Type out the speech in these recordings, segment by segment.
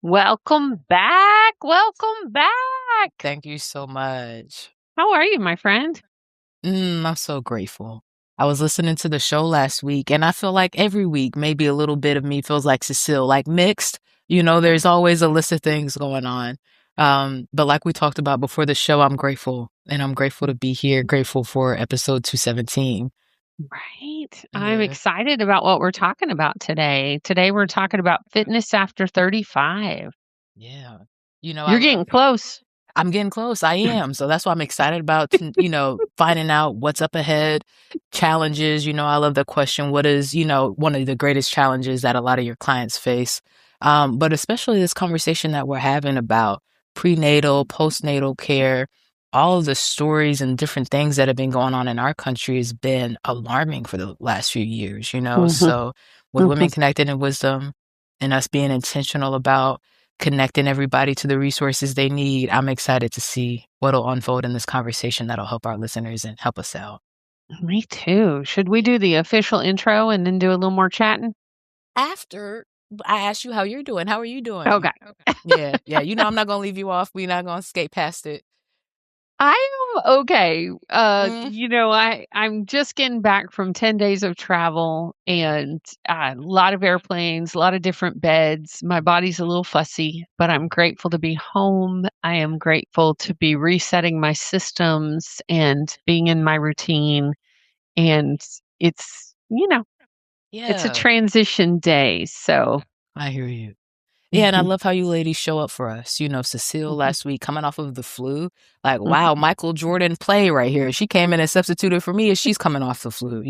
Welcome back. Welcome back. Thank you so much. How are you, my friend? I'm so grateful. I was listening to the show last week, and I feel like every week, maybe a little bit of me feels like Cecile, like mixed. There's always a list of things going on. But like we talked about before the show, I'm grateful, and I'm grateful to be here, grateful for episode 217. Right. I'm Yeah. excited about what we're talking about today. Today, we're talking about fitness after 35. Yeah. I You're love getting close. I'm getting close. I am. So that's why I'm excited about, finding out what's up ahead, challenges. I love the question, what is, one of the greatest challenges that a lot of your clients face? But especially this conversation that we're having about prenatal, postnatal care, all of the stories and different things that have been going on in our country has been alarming for the last few years. Mhm, So with mhm. Women Connected in Wisdom and us being intentional about connecting everybody to the resources they need, I'm excited to see what'll unfold in this conversation that'll help our listeners and help us out. Me too. Should we do the official intro and then do a little more chatting? After I asked you how you're doing, how are you doing? Okay. Yeah, yeah. I'm not gonna leave you off. We're not gonna skate past it. I am okay. Mm, I'm just getting back from 10 days of travel and a lot of airplanes, a lot of different beds. My body's a little fussy, but I'm grateful to be home. I am grateful to be resetting my systems and being in my routine. And it's, it's a yeah, transition day. So, I hear you. Yeah, and I mhm, love how you ladies show up for us. Cecile mhm, last week coming off of the flu, like, wow, mhm. Michael Jordan play right here. She came in and substituted for me as she's coming off the flu.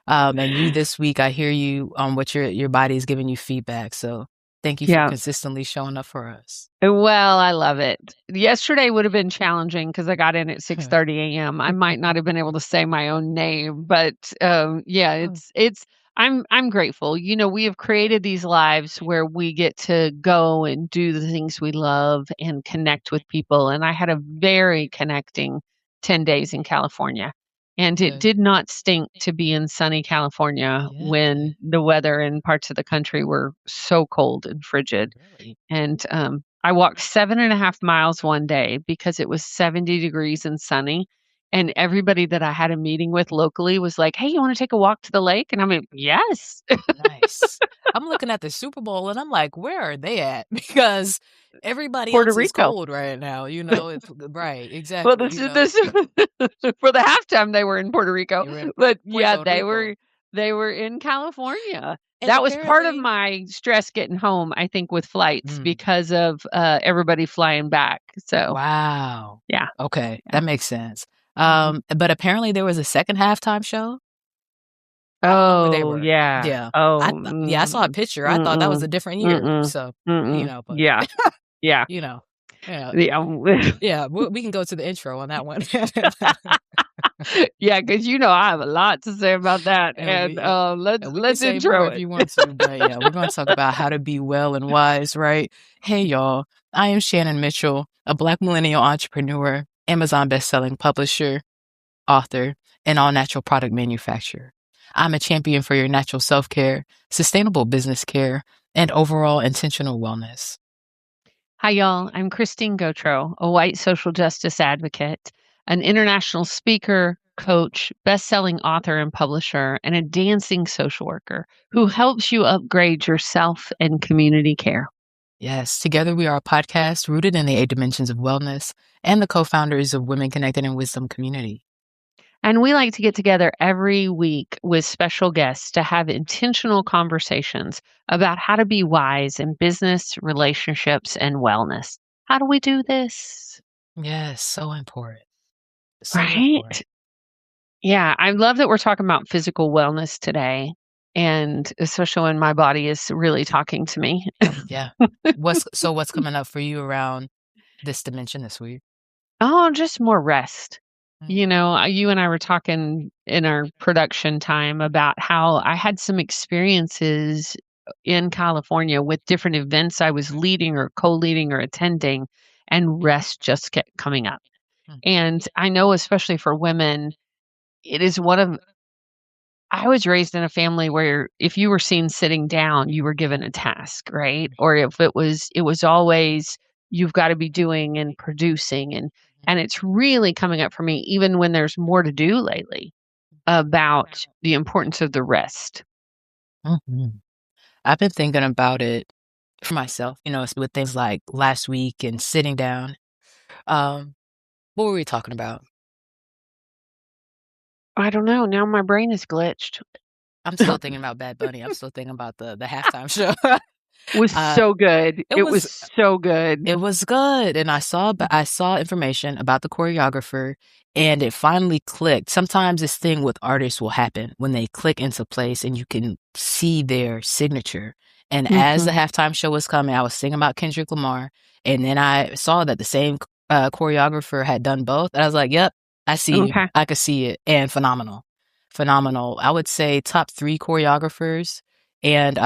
And you this week, I hear you on what your body is giving you feedback. So thank you for Yeah. consistently showing up for us. Well, I love it. Yesterday would have been challenging because I got in at 6:30 AM. I might not have been able to say my own name, but, yeah, I'm grateful. We have created these lives where we get to go and do the things we love and connect with people, and I had a very connecting 10 days in California, and it Good. did not stink to be in sunny California Yeah, when the weather in parts of the country were so cold and frigid. really. And, I walked 7.5 miles one day because it was 70 degrees and sunny, and everybody that I had a meeting with locally was like, "Hey, you wanna take a walk to the lake?" And I'm like, "Yes." Nice. I'm looking at the Super Bowl and I'm like, where are they at? Because everybody Puerto else is Rico. cold right now. It's right, Well, exactly. this for the halftime, they were in Puerto Rico, You're in but yeah, Puerto Rico. they were in California. And That was part of apparently my stress getting home, I think, with flights mm, because of, everybody flying back. So, wow. yeah, Okay, yeah. that makes sense. Mhm. But apparently there was a second halftime show. I don't know where they Oh, were. yeah. Yeah. Oh, Yeah, I saw a picture. I thought that was mm-mm, a different year. mm-mm, So, but yeah, yeah, you know, yeah, yeah. yeah, we can go to the intro on that one. Yeah, 'cause I have a lot to say about that, And and, we let's and we can let's say more intro if it. you want to, but yeah, we're going to talk about how to be well and wise, right? Hey, y'all. I am Shannon Mitchell, a Black millennial entrepreneur, Amazon bestselling publisher, author, and all natural product manufacturer. I'm a champion for your natural self-care, sustainable business care, and overall intentional wellness. Hi, y'all. I'm Christine Gautreaux, a white social justice advocate, an international speaker, coach, best-selling author and publisher, and a dancing social worker who helps you upgrade your self and community care. Yes, together we are a podcast rooted in the 8 dimensions of wellness and the co-founders of Women Connected in Wisdom community. And we like to get together every week with special guests to have intentional conversations about how to be wise in business, relationships, and wellness. How do we do this? Yes, so important. So important. Right? Yeah, I love that we're talking about physical wellness today, and especially when my body is really talking to me. Yeah. What's coming up for you around this dimension this week? Oh, just more rest. Mm, You and I were talking in our production time about how I had some experiences in California with different events I was leading or co-leading or attending, and rest just kept coming up. mm. And I know, especially for women, it is one of I was raised in a family where if you were seen sitting down, you were given a task, right? Or if it was always you've got to be doing and producing and it's really coming up for me even when there's more to do lately about the importance of the rest. Mhm. I've been thinking about it for myself, with things like last week and sitting down. Um, what were we talking about? I don't know. Now my brain is glitched. I'm still thinking about Bad Bunny. I'm still thinking about the halftime show. Was Uh, so good. it It was was so good. It was good, and I saw information about the choreographer, and it finally clicked. Sometimes this thing with artists will happen when they click into place and you can see their signature. And as the Mhm. halftime show was coming, I was thinking about Kendrick Lamar, and then I saw that the same choreographer had done both. And I was like, "Yep, I see you. Okay. I could see it." And phenomenal, phenomenal. I would say top 3 choreographers, and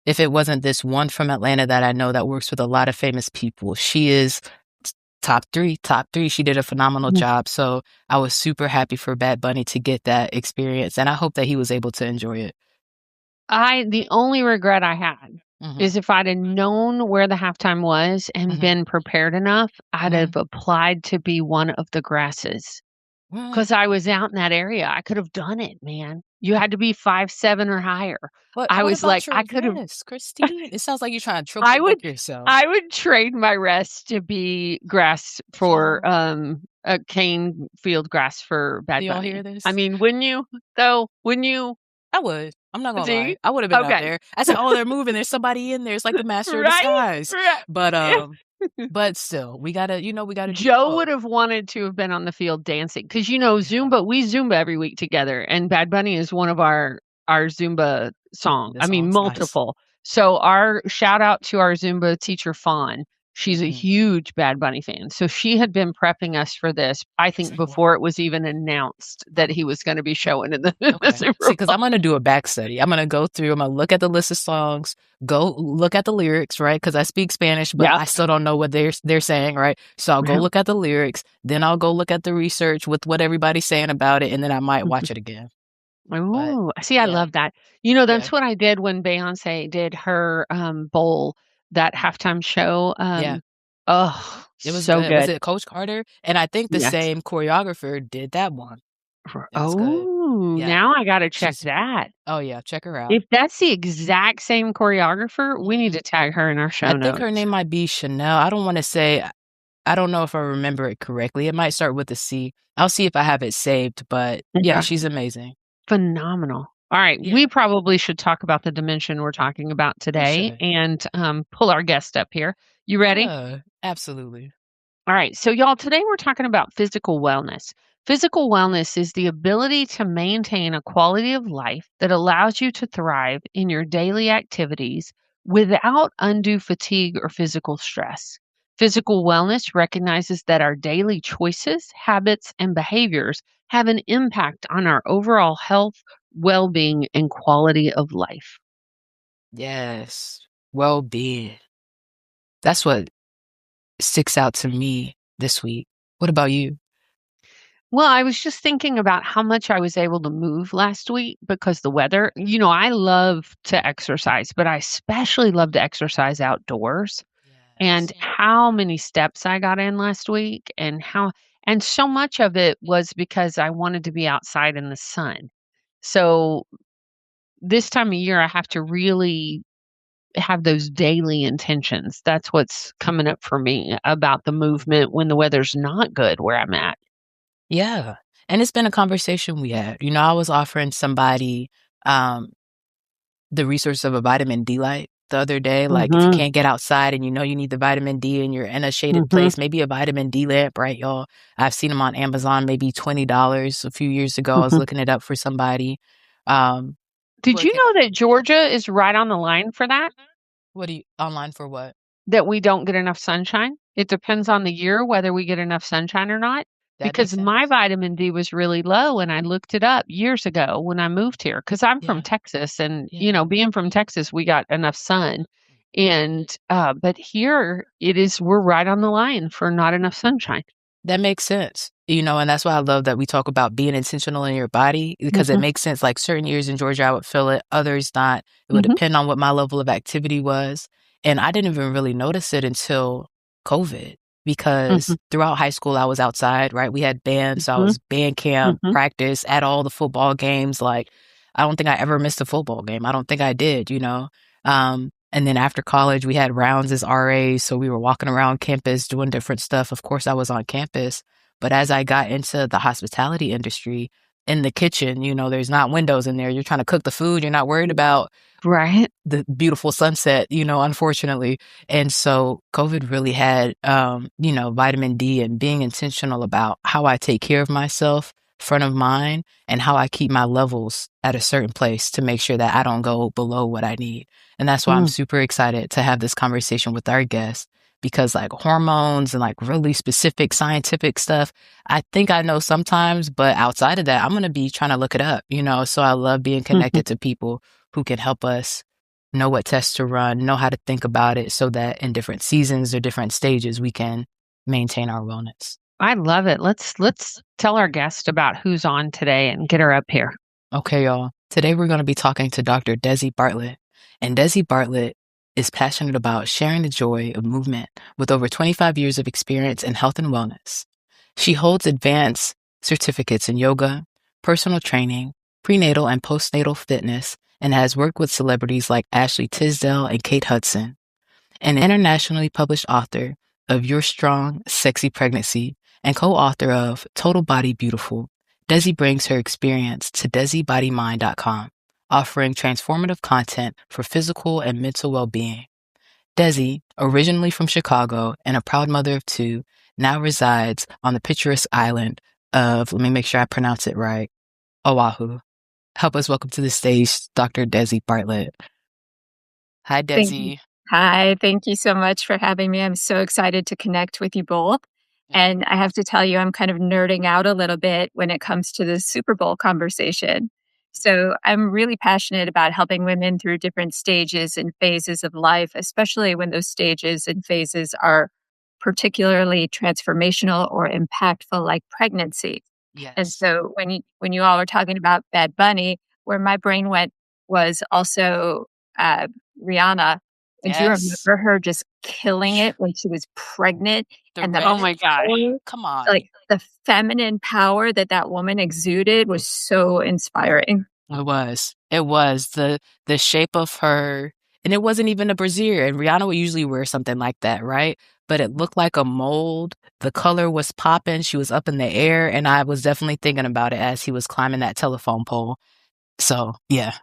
if it wasn't this one from Atlanta that I know that works with a lot of famous people, she is top 3, top 3. She did a phenomenal job, so I was super happy for Bad Bunny to get that experience, and I hope that he was able to enjoy it. The only regret I had Mhm, is if I'd have known where the halftime was and mhm, been prepared enough, I'd mhm. have applied to be one of the grasses. Mm, 'Cause I was out in that area. I could have done it, man. You had to be 5'7" or higher. but I what was like, about I your could have rest, Christine? It sounds like you're trying to I triple would book yourself. I would trade my rest to be grass for, Y'all a cane field grass for do Bad y'all hear Bunny. I this? mean, wouldn't you, though? Wouldn't you? I would. I'm not gonna See? lie. I would've been out Okay. there. I said, "Oh, they're moving. There's somebody in there. It's like the master of Right? disguise." Right. But, but still, we gotta do Joe would both. have wanted to have been on the field dancing because Yeah. Zumba we Zumba every week together, and Bad Bunny is one of our Zumba Mhm, song the I mean, song's nice. multiple. So, our shout out to our Zumba teacher, Fawn. She's a Mhm. huge Bad Bunny fan, so she had been prepping us for this, I think, Same. before it was even announced that he was gonna be showing in the in the Okay. See, Super because 'cause Bowl. I'm gonna do a back study. I'm gonna go through, I'm gonna look at the list of songs, go look at the lyrics, right? Because I speak Spanish, but Yeah. I still don't know what they're saying, right? So I'll go Yeah. look at the lyrics, then I'll go look at the research with what everybody's saying about it, and then I might watch it again. But Ooh, see, I yeah, love that. yeah, That's what I did when Beyoncé did her, bowl, that halftime show, yeah. oh, It was so good. Was good. it Coach Carter? And I think the Yes. same choreographer did that one. It was good. Oh, Yeah. now I gotta check She's that. Oh, yeah, check her out. If that's the exact same choreographer, we need Mhm. to tag her in our I show think her notes. name might be Chanel. I don't wanna say I don't know if I remember it correctly. It might start with a C. I'll see if I have it saved, but yeah, Okay. she's amazing. Phenomenal. Alright, Yeah, we probably should talk about the dimension we're talking about we today should. and, pull our guest up here. You ready? Yeah, absolutely. All right. So, y'all, today we're talking about physical wellness. Physical wellness is the ability to maintain a quality of life that allows you to thrive in your daily activities without undue fatigue or physical stress. Physical wellness recognizes that our daily choices, habits, and behaviors have an impact on our overall health, well being, and quality of life. Yes. Well-being. That's what sticks out to me this week. What about you? Well, I was just thinking about how much I was able to move last week because the weather, I love to exercise, but I especially love to exercise outdoors. And Yes. how many steps I got in last week and so much of it was because I wanted to be outside in the sun. So this time of year, I have to really have those daily intentions. That's what's coming up for me about the movement when the weather's not good where I'm at. Yeah, and it's been a conversation we had. I was offering somebody, um, the resource of a vitamin D light the other day, like, if you Mhm. can't get outside and you know you need the vitamin D and you're in a shaded Mhm. place, maybe a vitamin D lamp, right, y'all? I've seen them on Amazon, maybe $20 a few years ago. I was Mhm. looking it up for somebody. Um, Did where you can know that Georgia is right on the line for that? what do you online for what? That we don't get enough sunshine? It depends on the year whether we get enough sunshine or not, That makes because my sense. vitamin D was really low and I looked it up years ago when I moved here. Because 'cause I'm from Yeah, Texas and, yeah. being from Texas, we got enough sun, and, but here it is we're right on the line for not enough sunshine. That makes sense. And that's why I love that we talk about being intentional in your body because it Mhm, makes sense. Like certain years in Georgia, I would feel it, others not. It would mhm, depend on what my level of activity was. And I didn't even really notice it until COVID mhm, because throughout high school, I was outside, right? We had bands. So I mhm, was band camp, mhm. practice at all the football games. Like, I don't think I ever missed a football game. I don't think I did. And then after college, we had rounds as RAs. So we were walking around campus doing different stuff. Of course, I was on campus. But as I got into the hospitality industry, in the kitchen, there's not windows in there. You're trying to cook the food. You're not worried about Right. the beautiful sunset, unfortunately. And so COVID really had, vitamin D and being intentional about how I take care of myself, front of mind, and how I keep my levels at a certain place to make sure that I don't go below what I need. And that's why I'm Mm, super excited to have this conversation with our guest because like hormones and like really specific scientific stuff, I think I know sometimes, but outside of that, I'm going to be trying to look it up. So I love being mhm. connected to people who can help us know what tests to run, know how to think about it so that in different seasons or different stages, we can maintain our wellness. I love it. Let's tell our guest about who's on today and get her up here. Okay, y'all. Today we're going to be talking to Dr. Desi Bartlett. And Desi Bartlett is passionate about sharing the joy of movement with over 25 years of experience in health and wellness. She holds advanced certificates in yoga, personal training, prenatal and postnatal fitness, and has worked with celebrities like Ashley Tisdale and Kate Hudson. An internationally published author of Your Strong, Sexy Pregnancy and co-author of Total Body Beautiful, Desi brings her experience to DesiBodyMind.com, offering transformative content for physical and mental well-being. Desi, originally from Chicago and a proud mother of two, now resides on the picturesque island of, let me make sure I pronounce it right, Oahu. Help us welcome to the stage Dr. Desi Bartlett. Hi, Thank you. Desi. Hi, thank you so much for having me. I'm so excited to connect with you both. And I have to tell you, I'm kind of nerding out a little bit when it comes to the Super Bowl conversation. So I'm really passionate about helping women through different stages and phases of life, especially when those stages and phases are particularly transformational or impactful, like pregnancy. And Yes. so when you all were talking about Bad Bunny, where my brain went was also uh, Rihanna. And do you Yes. remember her just killing it when she was pregnant The and the Oh red? my gosh. power, Come on. like the feminine power that that woman exuded was so inspiring. It was. It was the shape of her, and it wasn't even a brassiere. And Rihanna would usually wear something like that, right? But it looked like a mold. The color was popping. She was up in the air, and I was definitely thinking about it as he was climbing that telephone pole. So yeah,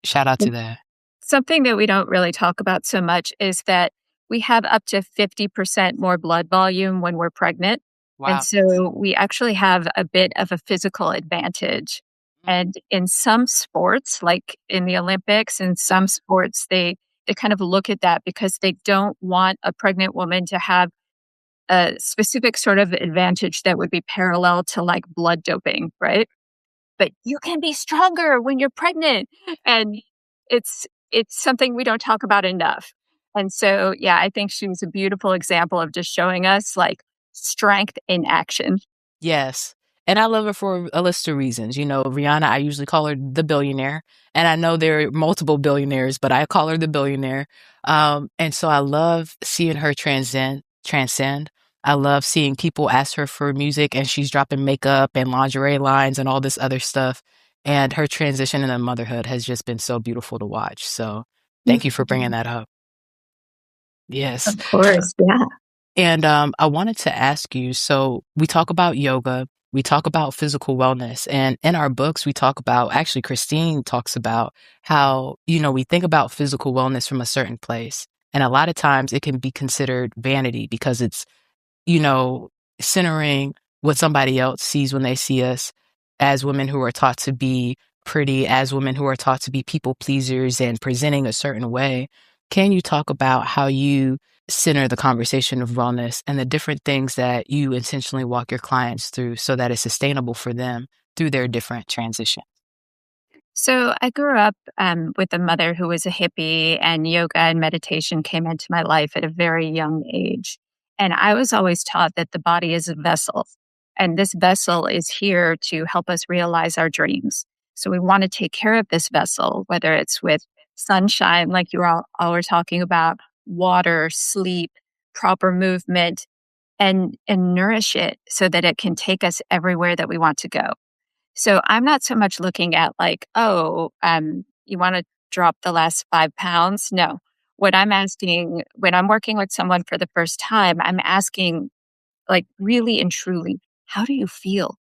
shout out to that. Something that we don't really talk about so much is that we have up to 50% more blood volume when we're pregnant. And Wow. so we actually have a bit of a physical advantage. Mm. And in some sports, like in the Olympics, in some sports, they kind of look at that because they don't want a pregnant woman to have a specific sort of advantage that would be parallel to like blood doping, right? But you can be stronger when you're pregnant. And it's something we don't talk about enough. And so, yeah, I think she was a beautiful example of just showing us like strength in action. Yes. And I love her for a list of reasons. Rihanna, I usually call her the billionaire. And I know there are multiple billionaires, but I call her the billionaire. And so I love seeing her transcend. I love seeing people ask her for music and she's dropping makeup and lingerie lines and all this other stuff. And her transition into motherhood has just been so beautiful to watch. So thank you for bringing Mhm. that up. Yes. Of course. Yeah. And I wanted to ask you, so we talk about yoga, we talk about physical wellness, and in our books, we talk about, actually, Christine talks about how, we think about physical wellness from a certain place. And a lot of times it can be considered vanity because it's you know, centering what somebody else sees when they see us as women who are taught to be pretty, as women who are taught to be people pleasers and presenting a certain way. Can you talk about how you center the conversation of wellness and the different things that you intentionally walk your clients through so that it's sustainable for them through their different transitions? So I grew up with a mother who was a hippie, and yoga and meditation came into my life at a very young age. And I was always taught that the body is a vessel. And this vessel is here to help us realize our dreams. So we want to take care of this vessel, whether it's with sunshine, like all were talking about, water, sleep, proper movement, and nourish it so that it can take us everywhere that we want to go. So I'm not so much looking at like, oh, you want to drop the last 5 pounds? No. What I'm asking when I'm working with someone for the first time, I'm asking, like, really and truly, how do you feel?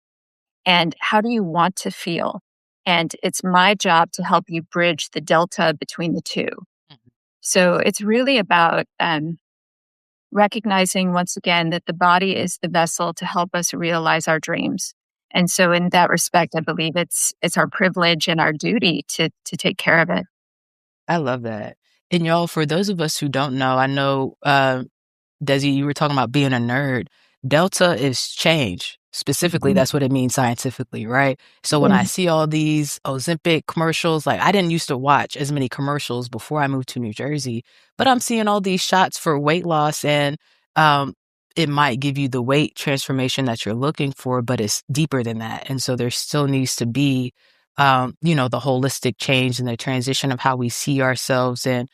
And how do you want to feel? And it's my job to help you bridge the delta between the two. Mhm. So it's really about recognizing once again that the body is the vessel to help us realize our dreams. And so in that respect, I believe it's our privilege and our duty to take care of it. I love that. And y'all, for those of us who don't know, I know Desi, you were talking about being a nerd. Delta is change. Specifically, Mhm. that's what it means scientifically, right? So when I Yeah. see all these Ozempic commercials, like I didn't used to watch as many commercials before I moved to New Jersey, but I'm seeing all these shots for weight loss and um, it might give you the weight transformation that you're looking for, but it's deeper than that. And so there still needs to be, the holistic change and the transition of how we see ourselves and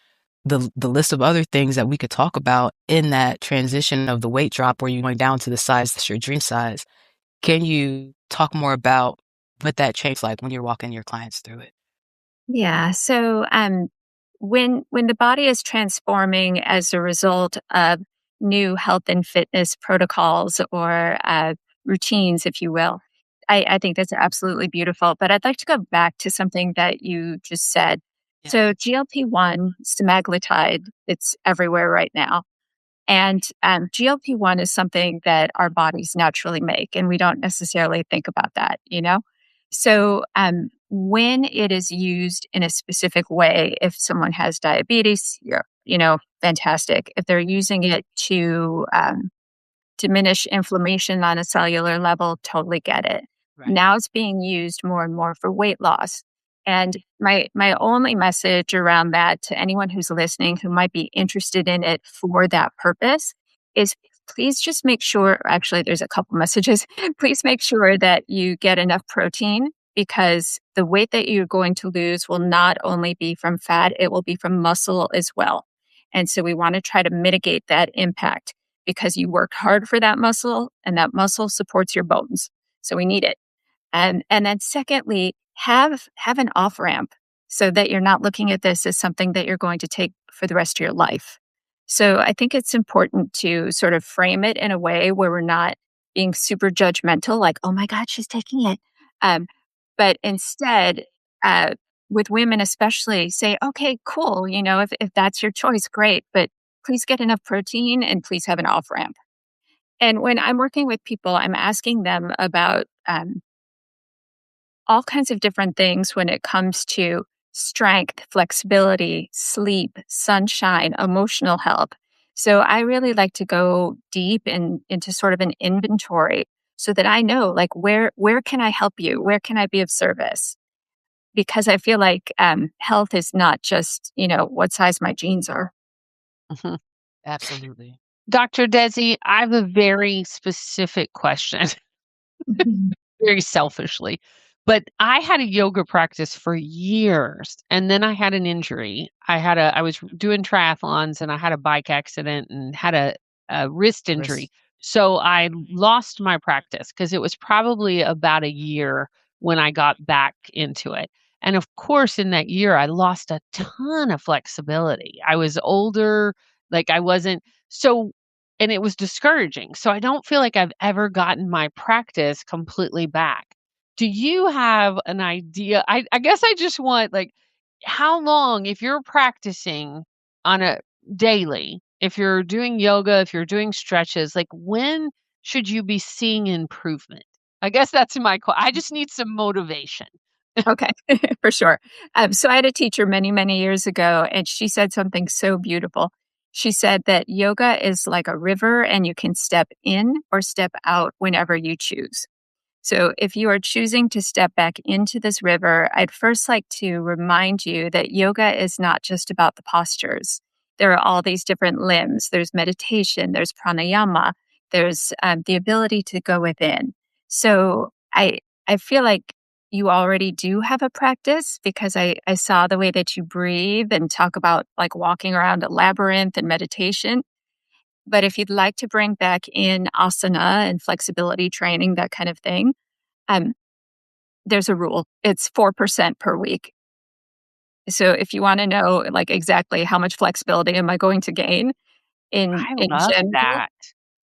the list of other things that we could talk about in that transition of the weight drop where you're going down to the size that's your dream size. Can you talk more about what that change like when you're walking your clients through it? Yeah. So when the body is transforming as a result of new health and fitness protocols or routines, if you will, I think that's absolutely beautiful. But I'd like to go back to something that you just said. Yeah. So GLP-1, semaglutide, it's everywhere right now. And GLP-1 is something that our bodies naturally make, and we don't necessarily think about that, you know? So when it is used in a specific way, if someone has diabetes, fantastic. If they're using it to diminish inflammation on a cellular level, totally get it. Right. Now it's being used more and more for weight loss. And my only message around that to anyone who's listening who might be interested in it for that purpose is please just make sure, actually there's a couple messages. Please make sure that you get enough protein because the weight that you're going to lose will not only be from fat, it will be from muscle as well. And so we want to try to mitigate that impact because you worked hard for that muscle and that muscle supports your bones. So we need it. And then secondly, have an off ramp so that you're not looking at this as something that you're going to take for the rest of your life. So I think it's important to sort of frame it in a way where we're not being super judgmental, like, oh my God, she's taking it. Um, but instead, uh, with women especially, say, okay, cool. If that's your choice, great. But please get enough protein and please have an off ramp. And when I'm working with people, I'm asking them about all kinds of different things when it comes to strength, flexibility, sleep, sunshine, emotional health. So I really like to go deep into sort of an inventory so that I know like where can I help you? Where can I be of service? Because I feel like health is not just, what size my jeans are. Mhm. Absolutely. Dr. Desi, I have a very specific question, very selfishly. But I had a yoga practice for years and then I had an injury. I was doing triathlons and I had a bike accident and had a wrist injury. Risk. So I lost my practice because it was probably about a year when I got back into it. And of course, in that year, I lost a ton of flexibility. I was older, like I wasn't so, and it was discouraging. So I don't feel like I've ever gotten my practice completely back. Do you have an idea? I guess I just want like how long if you're practicing on a daily, if you're doing yoga, if you're doing stretches, like when should you be seeing improvement? I guess that's I just need some motivation. Okay, for sure. So I had a teacher many, many years ago, and she said something so beautiful. She said that yoga is like a river and you can step in or step out whenever you choose. So if you are choosing to step back into this river, I'd first like to remind you that yoga is not just about the postures. There are all these different limbs. There's meditation, there's pranayama, there's the ability to go within. So I feel like you already do have a practice because I saw the way that you breathe and talk about like walking around a labyrinth and meditation. But if you'd like to bring back in asana and flexibility training, that kind of thing, um, there's a rule. It's 4% per week. So if you want to know like exactly how much flexibility am I going to gain I in love general, that.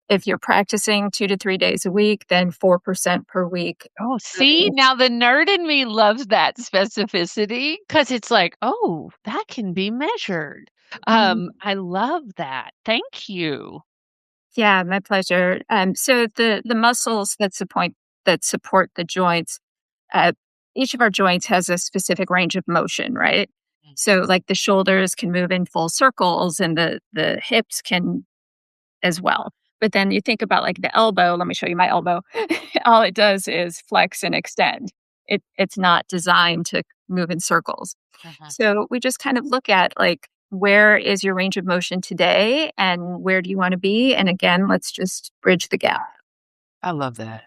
if you're practicing 2 to 3 days a week, then 4% per week. Oh, see, now the nerd in me loves that specificity because it's like, oh, that can be measured. Mhm. I love that. Thank you. Yeah, my pleasure. So the muscles that support the joints, uh, each of our joints has a specific range of motion, right? Mm. So like the shoulders can move in full circles and the hips can as well. But then you think about like the elbow, let me show you my elbow. All it does is flex and extend. It's not designed to move in circles. Mhm. So we just kind of look at like where is your range of motion today and where do you want to be? And again, let's just bridge the gap. I love that.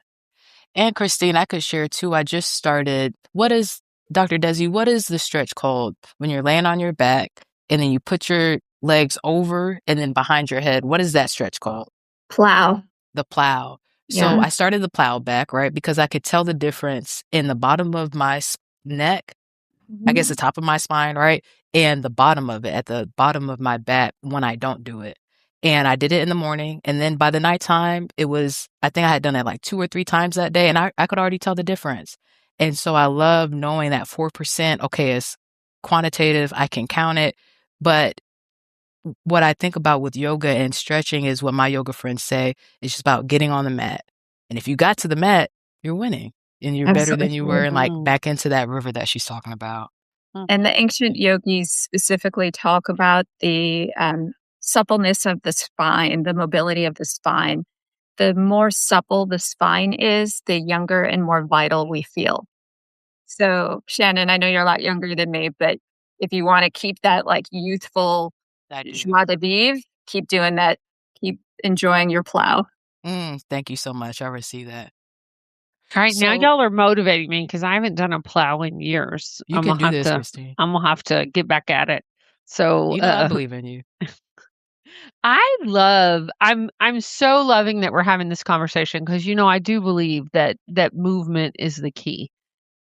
And Christine, I could share too. I just started. What is Dr. Desi? What is the stretch called when you're laying on your back and then you put your legs over and then behind your head? What is that stretch called? Plow. The plow. So Yeah. I started the plow back, right? Because I could tell the difference in the bottom of my neck, I guess the Mhm. top of my spine, right? And the bottom of it, at the bottom of my back when I don't do it. And I did it in the morning. And then by the nighttime, I think I had done it like 2 or 3 times that day. And I could already tell the difference. And so I love knowing that 4%, okay, it's quantitative. I can count it. But what I think about with yoga and stretching is what my yoga friends say. It's just about getting on the mat. And if you got to the mat, you're winning and you're better than you were Absolutely. and like Mm, back into that river that she's talking about. And mhm. the ancient yogis specifically talk about the suppleness of the spine, the mobility of the spine. The more supple the spine is, the younger and more vital we feel. So, Shannon, I know you're a lot younger than me, but if you want to keep that like youthful I do. joie de vivre, keep doing that. Keep enjoying your plow. Thank you so much. I receive that. All right, now So y'all are motivating me because I haven't done a plow in years. you can do this, Christine. I'm gonna have to get back at it. So, You know I believe in you. I'm so loving that we're having this conversation because I do believe that movement is the key.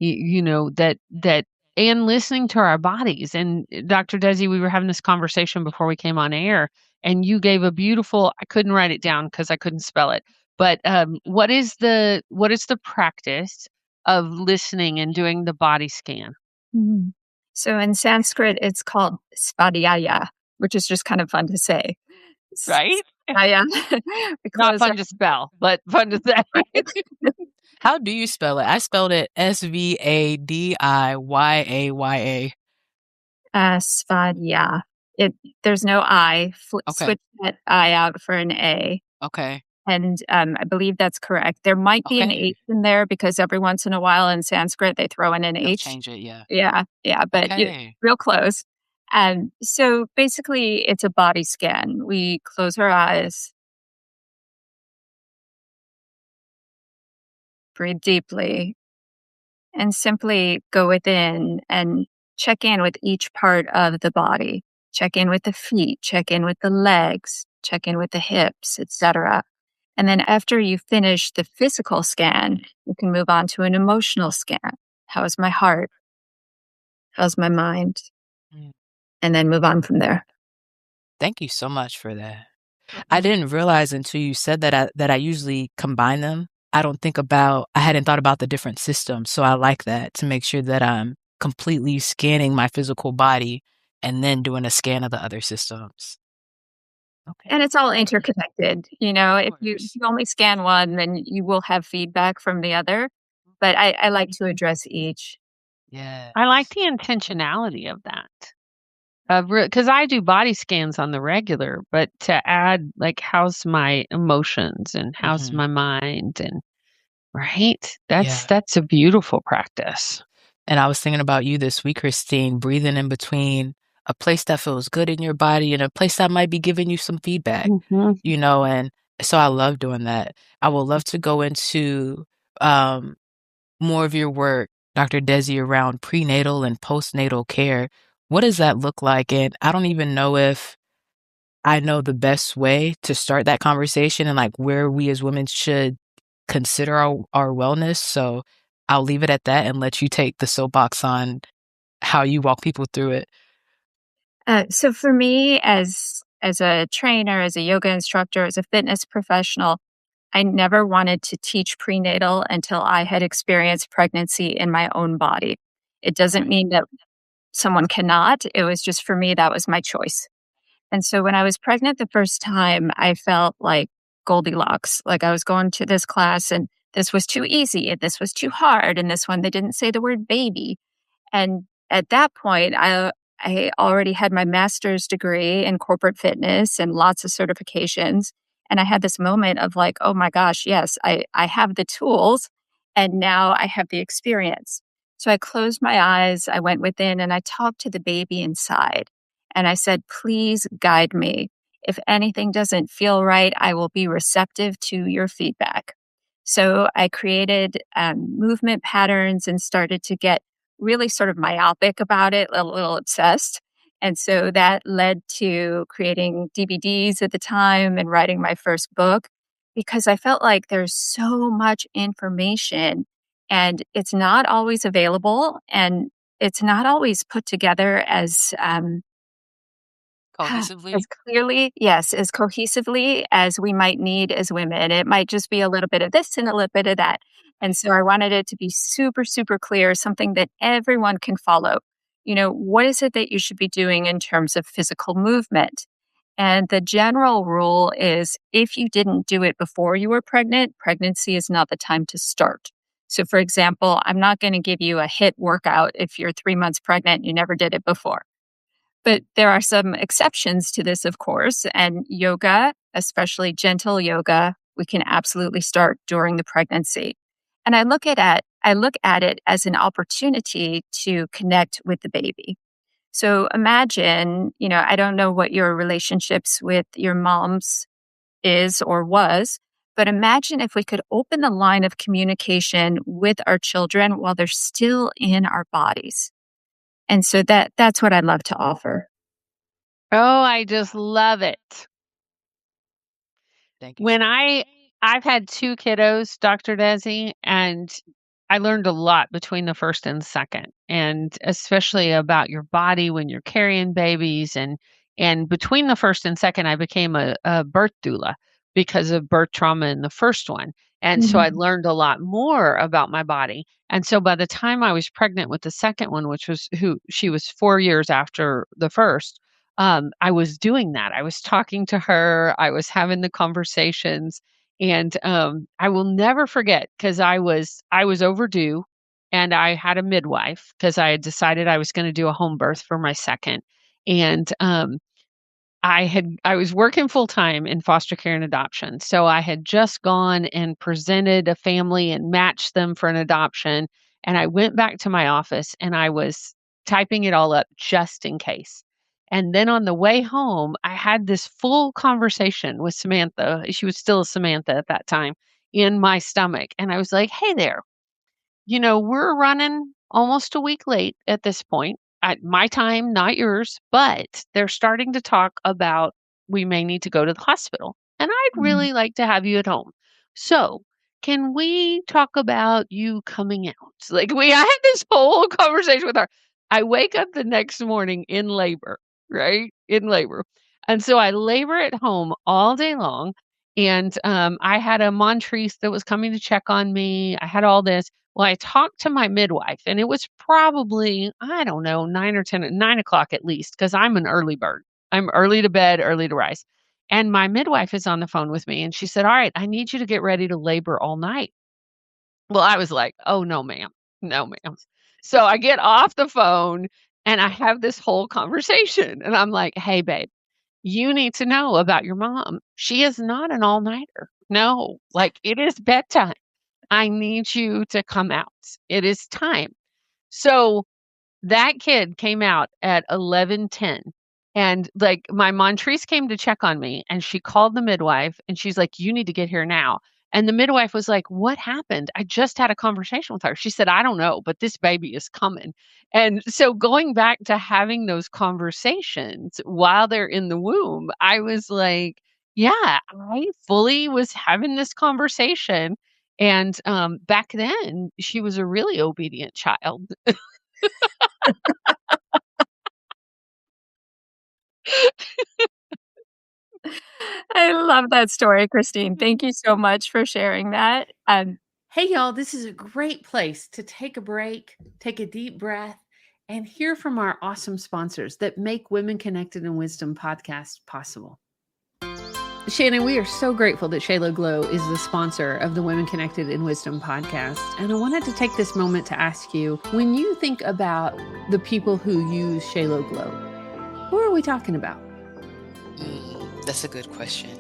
That and listening to our bodies. And Dr. Desi, we were having this conversation before we came on air, and you gave a beautiful. I couldn't write it down because I couldn't spell it. But what is the practice of listening and doing the body scan? Mhm. So in Sanskrit, it's called svadhyaya, which is just kind of fun to say. Right? Svadhyaya, Not because fun to spell, but fun to say. right? How do you spell it? I spelled it Svadiyaya. Svadhyaya. There's no I. Okay. Switch that I out for an A. Okay. And I believe that's correct. There might be an Okay. H in there because every once in a while in Sanskrit they throw in an They'll H. change it, yeah. Yeah, yeah, but Okay. real close. So basically, it's a body scan. We close our eyes, breathe deeply, and simply go within and check in with each part of the body. Check in with the feet, check in with the legs, check in with the hips, etc. And then after you finish the physical scan, you can move on to an emotional scan. How's my heart? How's my mind? Mm. And then move on from there. Thank you so much for that. I didn't realize until you said that I usually combine them. I hadn't thought about the different systems, so I like that to make sure that I'm completely scanning my physical body and then doing a scan of the other systems. Okay. And it's all interconnected. Of If course. you only scan one, then you will have feedback from the other. But I like to address each. I like Yes. the intentionality of that. Because I do body scans on the regular, but to add, like, how's my emotions and how's Mhm. my mind and right? That's Yeah. that's a beautiful practice. And I was thinking about you this week, Christine, breathing in between a place that feels good in your body and a place that might be giving you some feedback, Mhm. and so I love doing that. I would love to go into um, more of your work, Dr. Desi, around prenatal and postnatal care. What does that look like? And I don't even know if I know the best way to start that conversation and like where we as women should consider our wellness. So I'll leave it at that and let you take the soapbox on how you walk people through it. So for me, as a trainer, as a yoga instructor, as a fitness professional, I never wanted to teach prenatal until I had experienced pregnancy in my own body. It doesn't mean that someone cannot. It was just for me, that was my choice. And so when I was pregnant the first time, I felt like Goldilocks. Like I was going to this class and this was too easy and this was too hard. And this one, they didn't say the word baby. And at that point, I already had my master's degree in corporate fitness and lots of certifications. And I had this moment of like, oh my gosh, yes, I have the tools and now I have the experience. So I closed my eyes, I went within and I talked to the baby inside. And I said, please guide me. If anything doesn't feel right, I will be receptive to your feedback. So I created movement patterns and started to get really sort of myopic about it, a little obsessed. And so that led to creating DVDs at the time and writing my first book because I felt like there's so much information and it's not always available and it's not always put together as Cohesively? clearly, yes, as cohesively as we might need as women. It might just be a little bit of this and a little bit of that. And so I wanted it to be super, super clear, something that everyone can follow. You know, what is it that you should be doing in terms of physical movement? And the general rule is if you didn't do it before you were pregnant, pregnancy is not the time to start. So, for example, I'm not going to give you a HIIT workout if you're 3 months pregnant and you never did it before. But there are some exceptions to this, of course, and yoga, especially gentle yoga, we can absolutely start during the pregnancy. And I look at it as an opportunity to connect with the baby. So imagine, you know, I don't know what your relationships with your moms is or was, but imagine if we could open the line of communication with our children while they're still in our bodies. And so that's what I'd love to offer. Oh, I just love it. Thank you. When I've had 2 kiddos, Dr. Desi, and I learned a lot between the first and second, and especially about your body when you're carrying babies and between the first and second, I became a birth doula because of birth trauma in the first one. And so I Mhm. learned a lot more about my body. And so by the time I was pregnant with the second one, which was who she was 4 years after the first, I was doing that. I was talking to her, I was having the conversations, and, I will never forget because I was overdue, and I had a midwife because I had decided I was gonna do a home birth for my second, and, I was working full time in foster care and adoption, so I had just gone and presented a family and matched them for an adoption, and I went back to my office and I was typing it all up just in case. And then on the way home, I had this full conversation with Samantha. She was still Samantha at that time in my stomach. And I was like, "Hey there, we're running almost a week late at this point. At my time, not yours, but they're starting to talk about we may need to go to the hospital. And I'd Mhm. really like to have you at home. So, can we talk about you coming out?" I had this whole conversation with her. I wake up the next morning in labor, right? In labor. And so I labor at home all day long. And I had a Montrese that was coming to check on me. I had all this. Well, I talked to my midwife, and it was probably, I don't know, 9 or 10, 9 o'clock at least, because I'm an early bird. I'm early to bed, early to rise. And my midwife is on the phone with me, and she said, "All right, I need you to get ready to labor all night." Well, I was like, "Oh, no, ma'am. No, ma'am." So I get off the phone and I have this whole conversation. And I'm like, "Hey, babe, you need to know about your mom. She is not an all nighter. No, like it is bedtime. I need you to come out. It is time." So that kid came out at 11:10, and, like, my Montrese came to check on me, and she called the midwife, and she's like, "You need to get here now." And the midwife was like, "What happened? I just had a conversation with her." She said, "I don't know, but this baby is coming." And so going back to having those conversations while they're in the womb, I was like, yeah, I fully was having this conversation. And back then, she was a really obedient child. I love that story, Christine. Thank you so much for sharing that. Hey, y'all, this is a great place to take a break, take a deep breath, and hear from our awesome sponsors that make Women Connected in Wisdom podcast possible. Shannon, we are so grateful that Shayla Glow is the sponsor of the Women Connected in Wisdom podcast. And I wanted to take this moment to ask you, when you think about the people who use Shayla Glow, who are we talking about? That's a good question.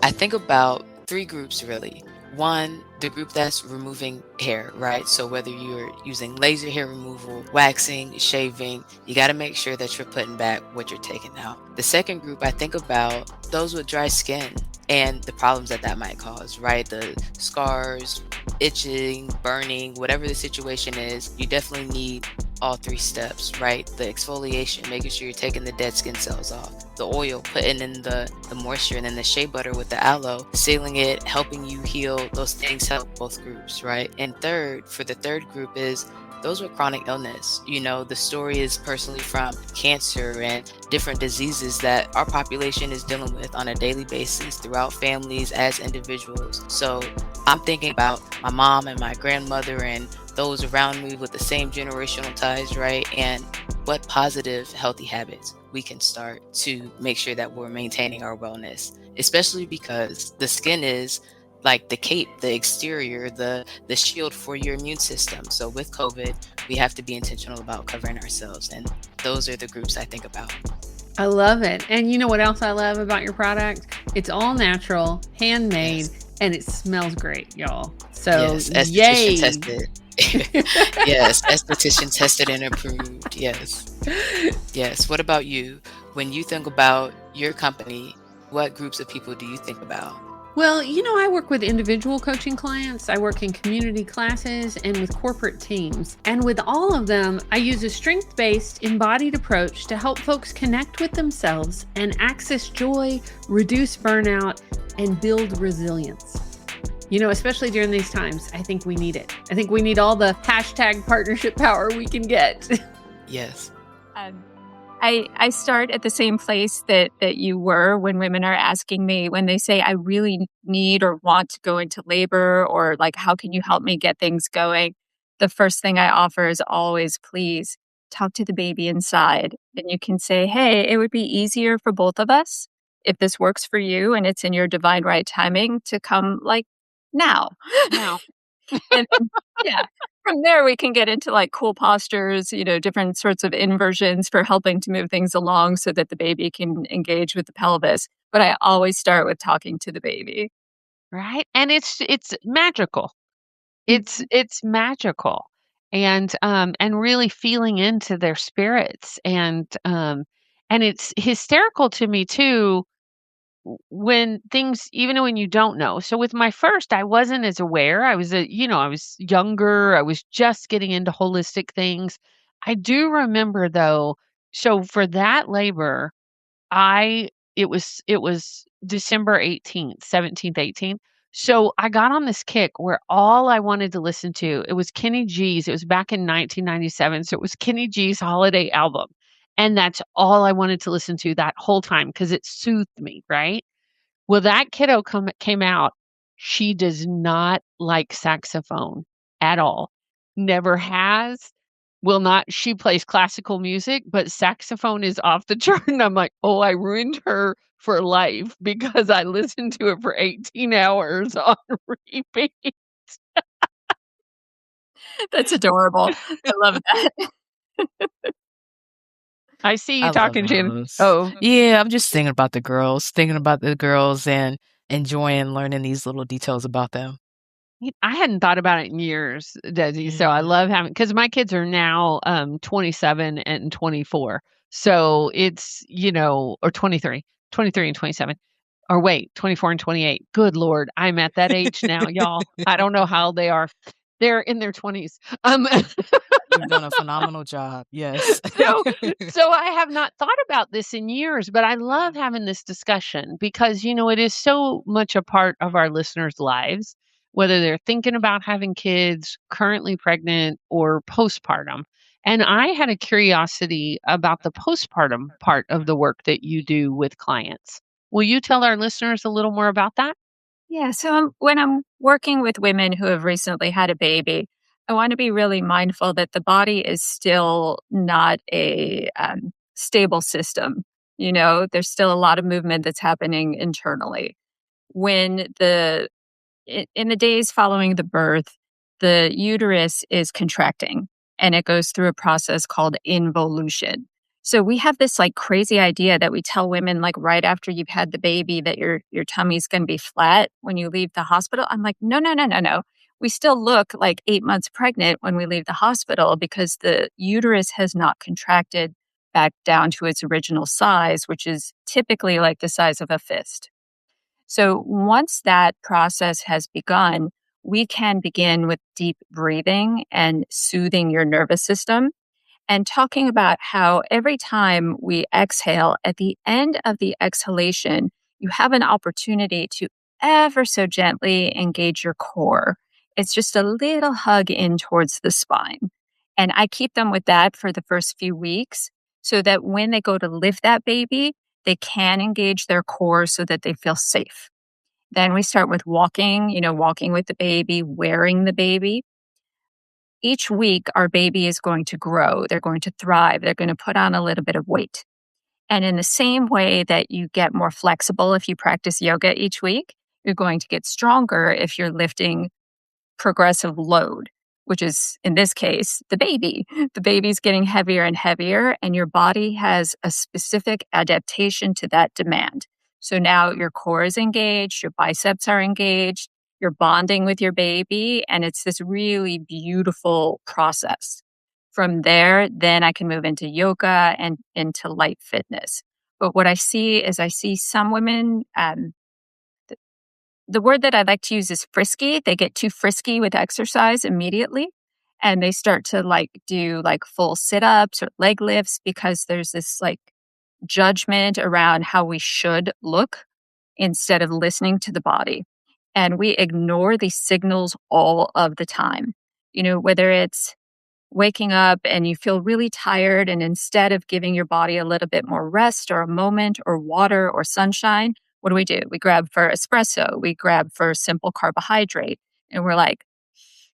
I think about 3 groups really. One, the group that's removing hair, right? So whether you're using laser hair removal, waxing, shaving, you got to make sure that you're putting back what you're taking out. The second group, I think about those with dry skin and the problems that that might cause, right? The scars, itching, burning, whatever the situation is, you definitely need all 3 steps, right? The exfoliation, making sure you're taking the dead skin cells off. The oil, putting in the moisture, and then the shea butter with the aloe, sealing it, helping you heal. Those things help both groups, right? And third, for the third group is those with chronic illness. You know, the story is personally from cancer and different diseases that our population is dealing with on a daily basis throughout families as individuals. So I'm thinking about my mom and my grandmother and those around me with the same generational ties, right? And what positive, healthy habits we can start to make sure that we're maintaining our wellness, especially because the skin is like the cape, the exterior, the shield for your immune system. So with COVID, we have to be intentional about covering ourselves. And those are the groups I think about. I love it. And you know what else I love about your product? It's all natural, handmade, and it smells great, y'all. So yes, yay. Tested. Yes, esthetician tested and approved. Yes. What about you? When you think about your company, what groups of people do you think about? Well, you know, I work with individual coaching clients, I work in community classes, and with corporate teams. And with all of them, I use a strength-based, embodied approach to help folks connect with themselves and access joy, reduce burnout, and build resilience. You know, especially during these times, I think we need it. I think we need all the hashtag partnership power we can get. Yes. I start at the same place that you were when women are asking me, when they say, I really need or want to go into labor, or like, how can you help me get things going? The first thing I offer is always, please talk to the baby inside. And you can say, hey, it would be easier for both of us if this works for you and it's in your divine right timing to come like now. And yeah, from there we can get into like cool postures, you know, different sorts of inversions for helping to move things along so that the baby can engage with the pelvis. But I always start with talking to the baby. Right? And it's magical. It's magical. And really feeling into their spirits. And it's hysterical to me too when things, even when you don't know. So with my first, I wasn't as aware. I was I was younger. I was just getting into holistic things. I do remember though, so for that labor, it was December 18th, 17th, 18th. So I got on this kick where all I wanted to listen to, it was Kenny G's. It was back in 1997. So it was Kenny G's holiday album. And that's all I wanted to listen to that whole time because it soothed me, right? Well, that kiddo came out. She does not like saxophone at all. Never has, will not. She plays classical music, but saxophone is off the chart. And I'm like, oh, I ruined her for life because I listened to it for 18 hours on repeat. That's adorable. I love that. I see you I love talking, Jen. those. Oh, Yeah, I'm just thinking about the girls and enjoying learning these little details about them. I hadn't thought about it in years, Desi. So I Mhm. love having, because my kids are now 27 and 24. So it's, or 23 and 27. Or wait, 24 and 28. Good Lord, I'm at that age now, y'all. I don't know how old they are. They're in their 20s. You've done a phenomenal job. Yes. So so I have not thought about this in years, but I love having this discussion because, it is so much a part of our listeners' lives, whether they're thinking about having kids, currently pregnant, or postpartum. And I had a curiosity about the postpartum part of the work that you do with clients. Will you tell our listeners a little more about that? Yeah. So when I'm working with women who have recently had a baby, I want to be really mindful that the body is still not a stable system. There's still a lot of movement that's happening internally. When in the days following the birth, the uterus is contracting and it goes through a process called involution. So we have this like crazy idea that we tell women like right after you've had the baby that your tummy's going to be flat when you leave the hospital. I'm like, no, no, no, no, no. We still look like 8 months pregnant when we leave the hospital because the uterus has not contracted back down to its original size, which is typically like the size of a fist. So once that process has begun, we can begin with deep breathing and soothing your nervous system and talking about how every time we exhale, at the end of the exhalation, you have an opportunity to ever so gently engage your core. It's just a little hug in towards the spine. And I keep them with that for the first few weeks so that when they go to lift that baby, they can engage their core so that they feel safe. Then we start with walking, walking with the baby, wearing the baby. Each week, our baby is going to grow. They're going to thrive. They're going to put on a little bit of weight. And in the same way that you get more flexible if you practice yoga each week, you're going to get stronger if you're lifting progressive load, which is in this case, the baby. The baby's getting heavier and heavier, and your body has a specific adaptation to that demand. So now your core is engaged, your biceps are engaged, you're bonding with your baby, and it's this really beautiful process. From there, then I can move into yoga and into light fitness. But what I see is I see some women, the word that I like to use is frisky. They get too frisky with exercise immediately. And they start to like do like full sit ups or leg lifts because there's this like judgment around how we should look instead of listening to the body. And we ignore these signals all of the time. Whether it's waking up and you feel really tired, and instead of giving your body a little bit more rest or a moment or water or sunshine, what do? We grab for espresso, we grab for simple carbohydrate, and we're like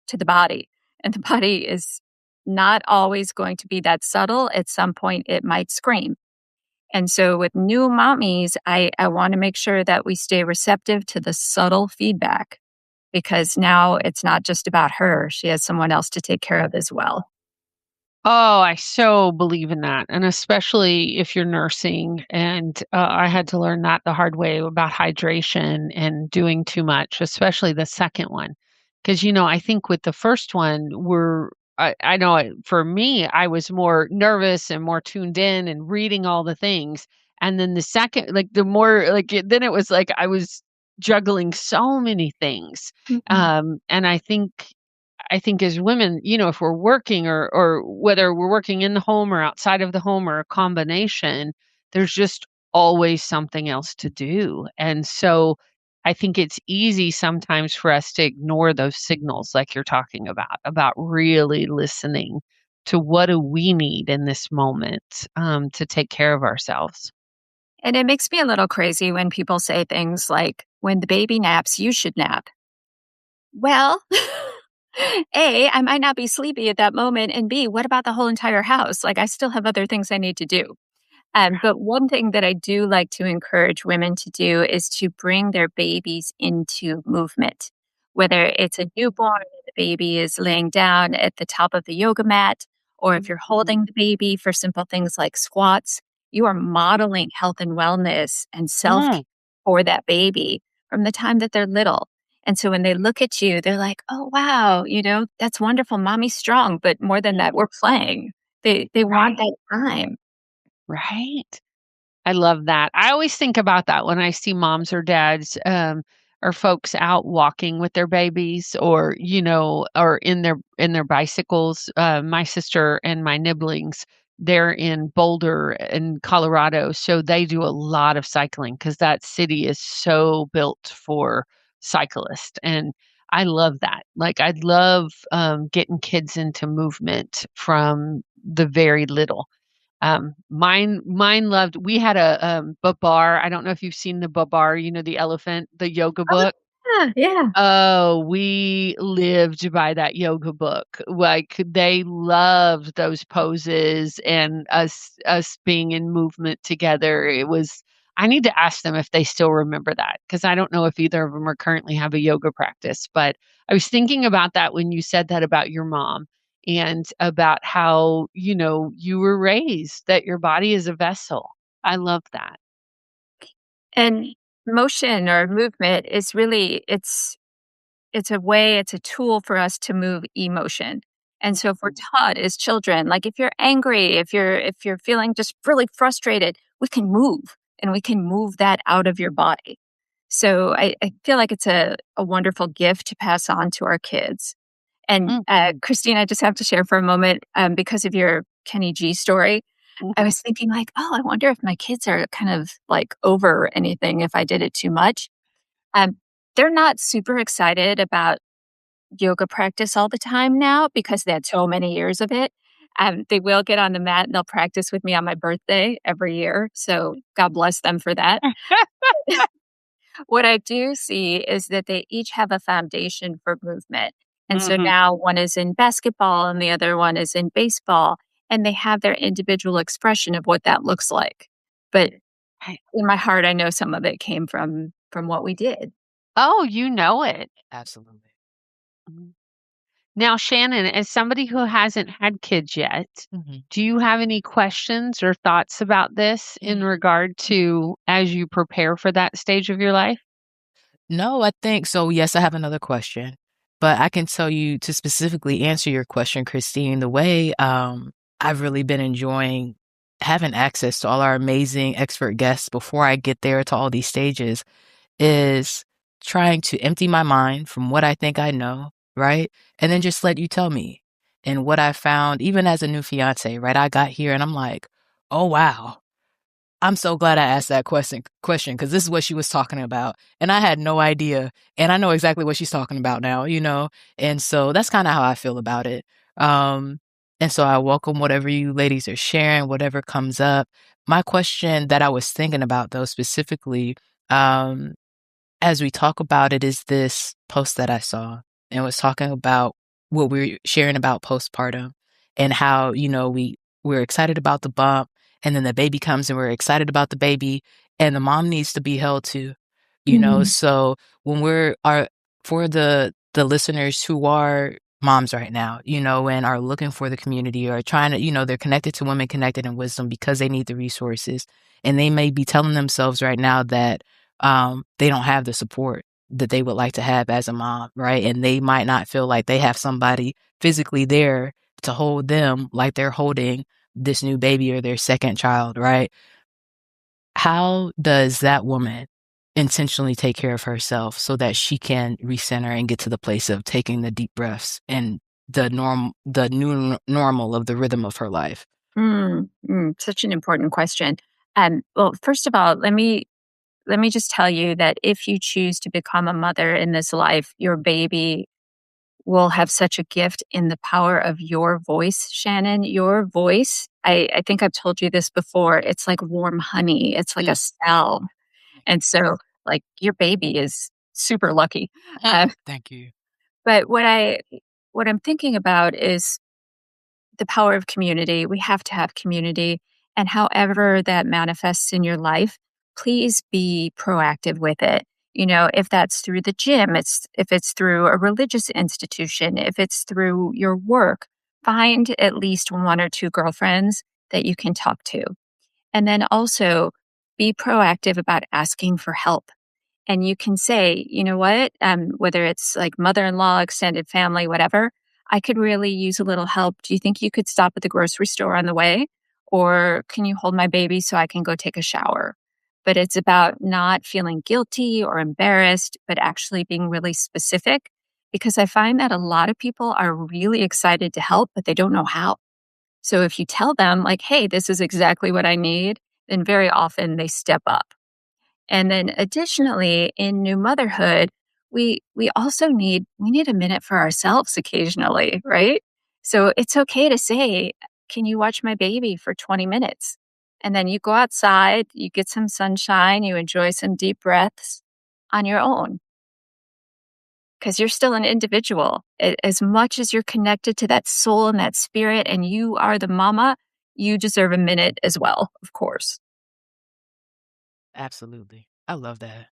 to the body. And the body is not always going to be that subtle. At some point, it might scream. And so with new mommies, I want to make sure that we stay receptive to the subtle feedback because now it's not just about her. She has someone else to take care of as well. Oh, I so believe in that. And especially if you're nursing. And I had to learn that the hard way about hydration and doing too much, especially the second one. Because, I think with the first one, I know for me, I was more nervous and more tuned in and reading all the things. And then the second, like the more, then it was like I was juggling so many things. Mhm. And I think as women, if we're working or whether we're working in the home or outside of the home or a combination, there's just always something else to do. And so I think it's easy sometimes for us to ignore those signals like you're talking about really listening to what do we need in this moment to take care of ourselves. And it makes me a little crazy when people say things like, when the baby naps, you should nap. Well, A, I might not be sleepy at that moment. And B, what about the whole entire house? Like, I still have other things I need to do. But one thing that I do like to encourage women to do is to bring their babies into movement, whether it's a newborn, the baby is laying down at the top of the yoga mat, or if you're holding the baby for simple things like squats, you are modeling health and wellness and self care Mm, for that baby from the time that they're little. And so when they look at you, they're like, oh, wow, that's wonderful. Mommy's strong. But more than that, we're playing. They want right, that time. right. I love that. I always think about that when I see moms or dads, or folks out walking with their babies or, or in their bicycles. My sister and my nibblings, they're in Boulder in Colorado, so they do a lot of cycling because that city is so built for cyclists, and I love that. Like, I love, getting kids into movement from the very little. Mine loved we had a, Babar. I don't know if you've seen the Babar, the elephant, the yoga Oh, book. yeah, yeah. Oh, we lived by that yoga book. Like, they loved those poses and us being in movement together. I need to ask them if they still remember that because I don't know if either of them are currently have a yoga practice, but I was thinking about that when you said that about your mom and about how, you were raised that your body is a vessel. I love that. And motion or movement is really it's a way, it's a tool for us to move emotion. And so if we're taught as children, like if you're angry, if you're feeling just really frustrated, we can move and we can move that out of your body. So I feel like it's a wonderful gift to pass on to our kids. And Mm, Christine, I just have to share for a moment because of your Kenny G story. I mhm. was thinking like, oh, I wonder if my kids are kind of like over anything if I did it too much. Um, they're not super excited about yoga practice all the time now because they had so many years of it. They will get on the mat and they'll practice with me on my birthday every year. So God bless them for that. What I do see is that they each have a foundation for movement. And so Mhm. now one is in basketball and the other one is in baseball, and they have their individual expression of what that looks like. But Right. in my heart, I know some of it came from what we did. Oh, you know it. Absolutely. Mhm. Now, Shannon, as somebody who hasn't had kids yet, Mhm. do you have any questions or thoughts about this in regard to as you prepare for that stage of your life? No, I think so. Yes, I have another question, but I can tell you to specifically answer your question, Christine, the way I've really been enjoying having access to all our amazing expert guests before I get there to all these stages is trying to empty my mind from what I think I know, right? And then just let you tell me. And what I found, even as a new fiance, right? I got here and I'm like, oh, wow. I'm so glad I asked that question because this is what she was talking about, and I had no idea, and I know exactly what she's talking about now, and so that's kinda how I feel about it, and so I welcome whatever you ladies are sharing, whatever comes up. My question that I was thinking about, though, specifically, um as we talk about it is this post that I saw and was talking about what we're sharing about postpartum and how, we're excited about the bump and then the baby comes and we're excited about the baby and the mom needs to be held to, Mhm. so when we're are for the listeners who are moms right now, and are looking for the community or trying to, they're connected to Women Connected in Wisdom because they need the resources and they may be telling themselves right now that they don't have the support that they would like to have as a mom, right? And they might not feel like they have somebody physically there to hold them like they're holding this new baby or their second child, right? How does that woman intentionally take care of herself so that she can recenter and get to the place of taking the deep breaths and the new normal of the rhythm of her life? Such an important question. Well, first of all, let me just tell you that if you choose to become a mother in this life, your baby will have such a gift in the power of your voice, Shannon. Your voice, I think I've told you this before, it's like warm honey. It's like a Mm. cell. And so, like, your baby is super lucky. Uh, Thank you. but what I'm thinking about is the power of community. We have to have community. And however that manifests in your life, please be proactive with it. If that's through the gym, if it's through a religious institution, if it's through your work, find at least one or two girlfriends that you can talk to. And then also be proactive about asking for help. And you can say, you know what, whether it's like mother in law, extended family, whatever, I could really use a little help. Do you think you could stop at the grocery store on the way? or can you hold my baby so I can go take a shower? But it's about not feeling guilty or embarrassed, but actually being really specific, because I find that a lot of people are really excited to help, but they don't know how. So if you tell them, like, hey, this is exactly what I need, then very often they step up. And then additionally, in new motherhood, we also need a minute for ourselves occasionally, right? So it's okay to say, "Can you watch my baby for 20 minutes?" And then you go outside, you get some sunshine, you enjoy some deep breaths on your own, because you're still an individual. As much as you're connected to that soul and that spirit and you are the mama, you deserve a minute as well, of course. Absolutely. I love that.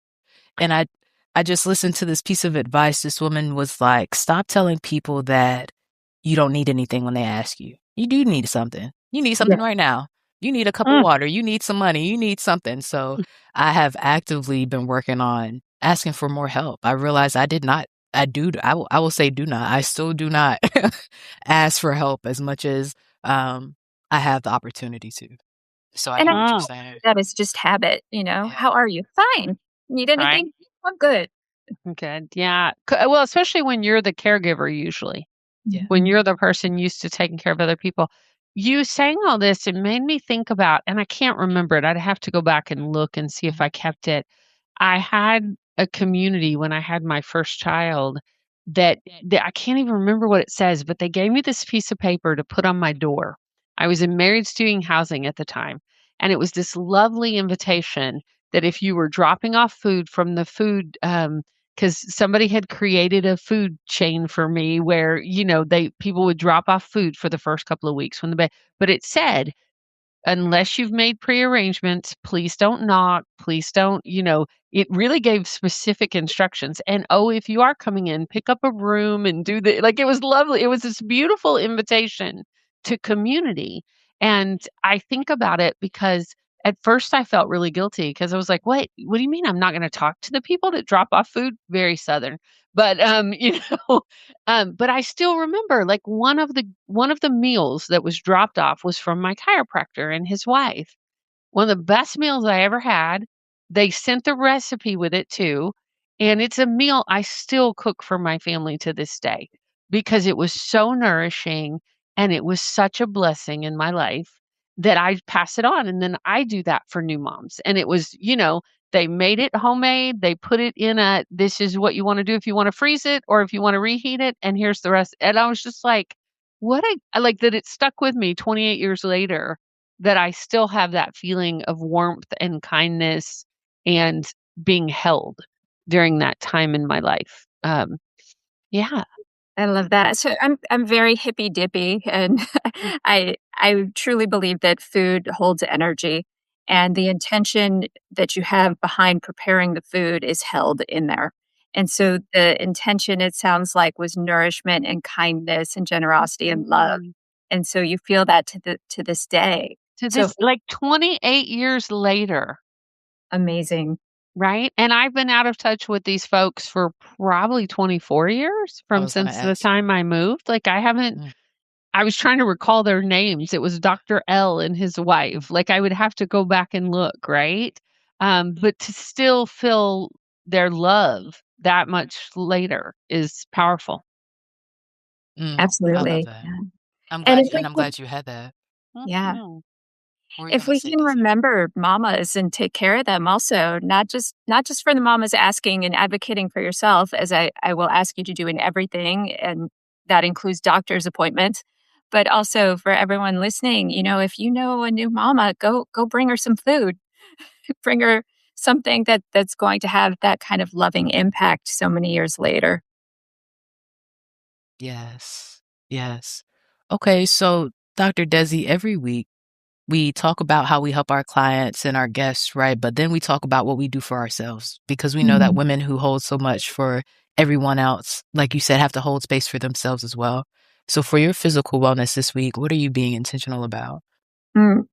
And I just listened to this piece of advice. This woman was like, "Stop telling people that you don't need anything when they ask you. You do need something. You need Yeah. something right now. You need a cup of Mm. water. You need some money. You need something." So I have actively been working on asking for more help. I realized I will say do not. I still do not ask for help as much as I have the opportunity to. So I And I hear think what you're Oh, saying. that is just habit, you know? Yeah. "How are you?" "Fine." "Need right. anything?" "I'm good." Good. Yeah. Well, especially when you're the caregiver, usually. Yeah. When Mhm. you're the person used to taking care of other people. You saying all this, it made me think about, and I can't remember it. I'd have to go back and look and see if Mhm. I kept it. I had a community when I had my first child that I can't even remember what it says, but they gave me this piece of paper to put on my door. I was in married student housing at the time, and it was this lovely invitation that if you were dropping off food from the food, because somebody had created a food chain for me where, they people would drop off food for the first couple of weeks when but it said, unless you've made prearrangements, please don't knock, please don't, it really gave specific instructions. And oh, if you are coming in, pick up a room and do it was lovely. It was this beautiful invitation to community. And I think about it because at first I felt really guilty because I was like, what do you mean I'm not going to talk to the people that drop off food? Very Southern. But but I still remember, like, one of the meals that was dropped off was from my chiropractor and his wife. One of the best meals I ever had. They sent the recipe with it too, and it's a meal I still cook for my family to this day because it was so nourishing and it was such a blessing in my life that I pass it on, and then I do that for new moms. And it was, they made it homemade, they put it in this is what you wanna do if you wanna freeze it or if you wanna reheat it, and here's the rest. And I was just like, what I like that it stuck with me 28 years later, that I still have that feeling of warmth and kindness and being held during that time in my life. Yeah. I love that. So I'm very hippy dippy, and Mm. I truly believe that food holds energy, and the intention that you have behind preparing the food is held in there. And so the intention, it sounds like, was nourishment and kindness and generosity and love. Mm. And so you feel that to this day. To So this, like, 28 years later, amazing. right? And I've been out of touch with these folks for probably 24 years I from was gonna since the ask. time I moved. Like, I haven't Mm. I was trying to recall their names. It was Dr. L and his wife. Like, I would have to go back and look, right? But to still feel their love that much later is powerful. I love Absolutely. that. Yeah. And if And we I'm could, glad you had that. yeah. Mhm. What were you If gonna we say, can Desi? remember mamas and take care of them also, not just for the mamas asking and advocating for yourself, as I will ask you to do in everything, and that includes doctor's appointments, but also for everyone listening, if you know a new mama, go bring her some food. Bring her something that's going to have that kind of loving impact so many years later. Yes. Yes. Okay, so Dr. Desi, every week we talk about how we help our clients and our guests, right? But then we talk about what we do for ourselves because we know that Mhm. women who hold so much for everyone else, like you said, have to hold space for themselves as well. So for your physical wellness this week, what are you being intentional about? Mm.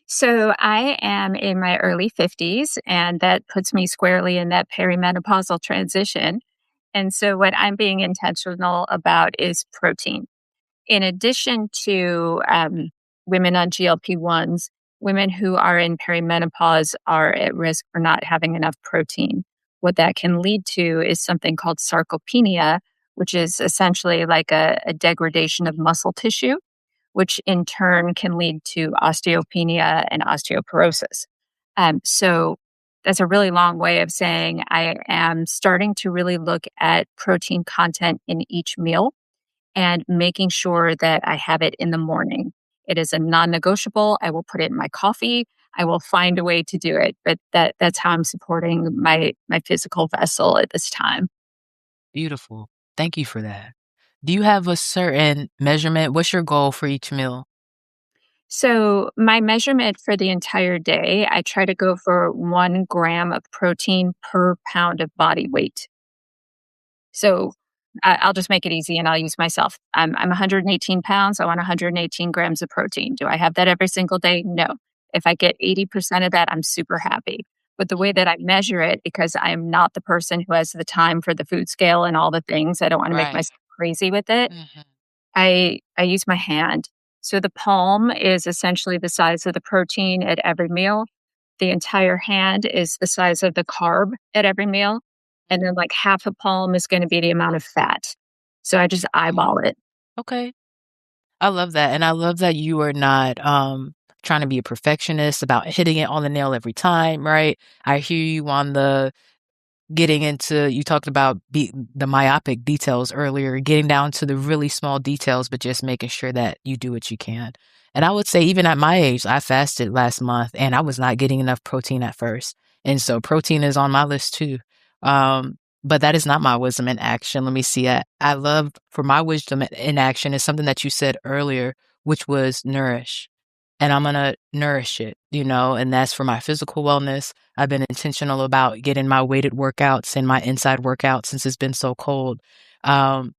So I am in my early 50s, and that puts me squarely in that perimenopausal transition. And so what I'm being intentional about is protein. In addition to women on GLP-1s, women who are in perimenopause are at risk for not having enough protein. What that can lead to is something called sarcopenia, which is essentially like a degradation of muscle tissue, which in turn can lead to osteopenia and osteoporosis. So that's a really long way of saying I am starting to really look at protein content in each meal and making sure that I have it in the morning. It is a non-negotiable. I will put it in my coffee. I will find a way to do it, but that's how I'm supporting my physical vessel at this time. Beautiful. Thank you for that. Do you have a certain measurement? What's your goal for each meal? So my measurement for the entire day, I try to go for 1 gram of protein per pound of body weight. So I'll just make it easy and I'll use myself. I'm 118 pounds. I want 118 grams of protein. Do I have that every single day? No. If I get 80% of that, I'm super happy. But the way that I measure it, because I am not the person who has the time for the food scale and all the things, I don't want to make Right. myself crazy with it. Mhm. I use my hand. So the palm is essentially the size of the protein at every meal. The entire hand is the size of the carb at every meal. And then like half a palm is going to be the amount of fat. So I just eyeball it. Okay. I love that. And I love that you are not trying to be a perfectionist about hitting it on the nail every time, right? I hear you on the getting into, you talked about the myopic details earlier, getting down to the really small details, but just making sure that you do what you can. And I would say, even at my age, I fasted last month and I was not getting enough protein at first. And so protein is on my list too. But that is not my wisdom in action. Let me see. I love for my wisdom in action is something that you said earlier, which was nourish. And I'm going to nourish it, and that's for my physical wellness. I've been intentional about getting my weighted workouts and my inside workouts since it's been so cold. Um,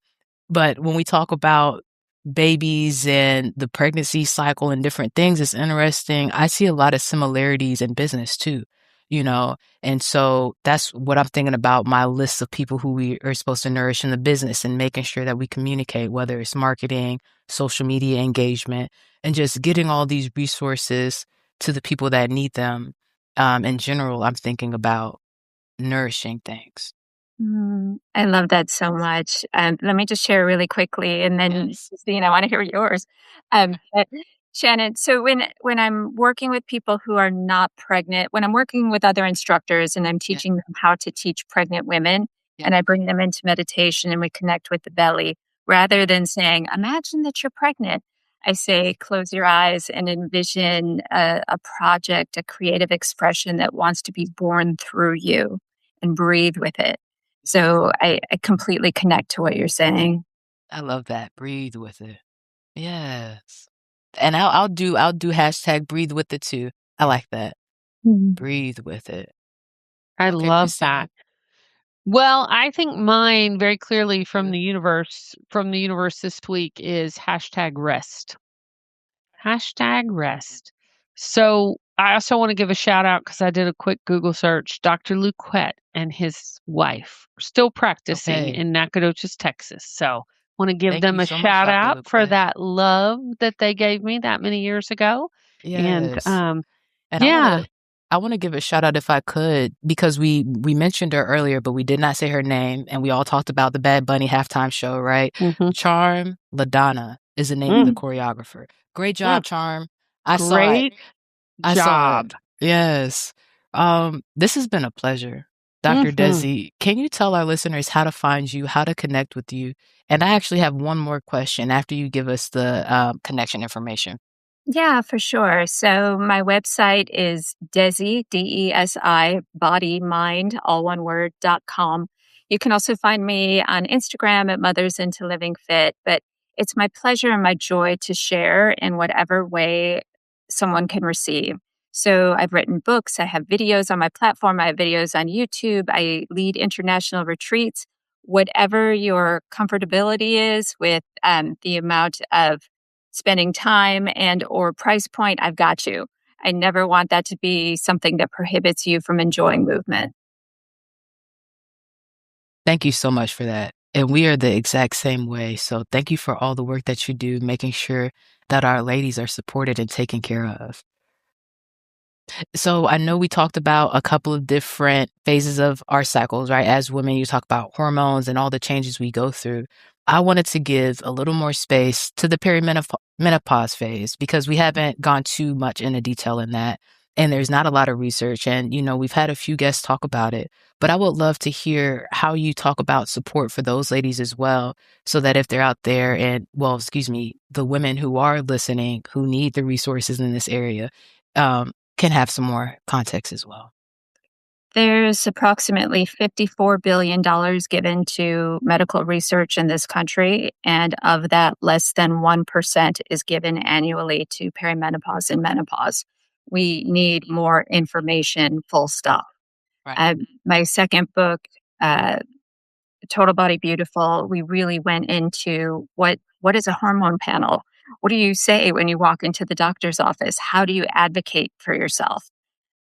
but when we talk about babies and the pregnancy cycle and different things, it's interesting. I see a lot of similarities in business too, and so that's what I'm thinking about my list of people who we are supposed to nourish in the business and making sure that we communicate, whether it's marketing, social media engagement, and just getting all these resources to the people that need them. In general, I'm thinking about nourishing things. I love that so much. Let me just share really quickly, and then Yes. Christine, I want to hear yours. But Shannon, so when I'm working with people who are not pregnant, when I'm working with other instructors and I'm Yeah. teaching them how to teach pregnant women, Yeah. and I bring them into meditation and we connect with the belly, rather than saying, "Imagine that you're pregnant," I say, "Close your eyes and envision a project, a creative expression that wants to be born through you, and breathe with it." So I completely connect to what you're saying. I love that. Breathe with it. Yes. And I'll do hashtag breathe with it too. I like that. Mhm. Breathe with it. I Okay, love Christina. that. Well, I think mine very clearly from the universe this week is hashtag rest. Hashtag rest. So I also want to give a shout out because I did a quick Google search. Dr. Luquette and his wife are still practicing Okay. in Nacogdoches, Texas. So want to give Thank them you a so much, shout Dr. out for Luquette. that love that they gave me that many years ago. And Yes. And I yeah. wanna I wanna give a shout out if I could, because we mentioned her earlier, but we did not say her name, and we all talked about the Bad Bunny halftime show, right? Mhm. Charm LaDonna is the name of the Mm, choreographer. Great mm, job, Charm. I saw it. great I saw it. job. Yes. This has been a pleasure. Dr. Mhm. Desi, can you tell our listeners how to find you, how to connect with you? And I actually have one more question after you give us the connection information. Yeah, for sure. So my website is Desi, Desi, body, mind, all one word, .com. You can also find me on Instagram at Mothers Into Living Fit, but it's my pleasure and my joy to share in whatever way someone can receive. So I've written books, I have videos on my platform, I have videos on YouTube, I lead international retreats. Whatever your comfortability is with the amount of spending time and or price point, I've got you. I never want that to be something that prohibits you from enjoying movement. Thank you so much for that. And we are the exact same way. So thank you for all the work that you do, making sure that our ladies are supported and taken care of. So I know we talked about a couple of different phases of our cycles, right? As women, you talk about hormones and all the changes we go through. I wanted to give a little more space to the perimenopause phase because we haven't gone too much into detail in that. And there's not a lot of research. And, we've had a few guests talk about it. But I would love to hear how you talk about support for those ladies as well, so that if they're out there and, the women who are listening, who need the resources in this area, can have some more context as well. There's approximately $54 billion given to medical research in this country, and of that, less than 1% is given annually to perimenopause and menopause. We need more information, full stop. Right. My second book, uh, Total Body Beautiful, we really went into what is a hormone panel? What do you say when you walk into the doctor's office? How do you advocate for yourself?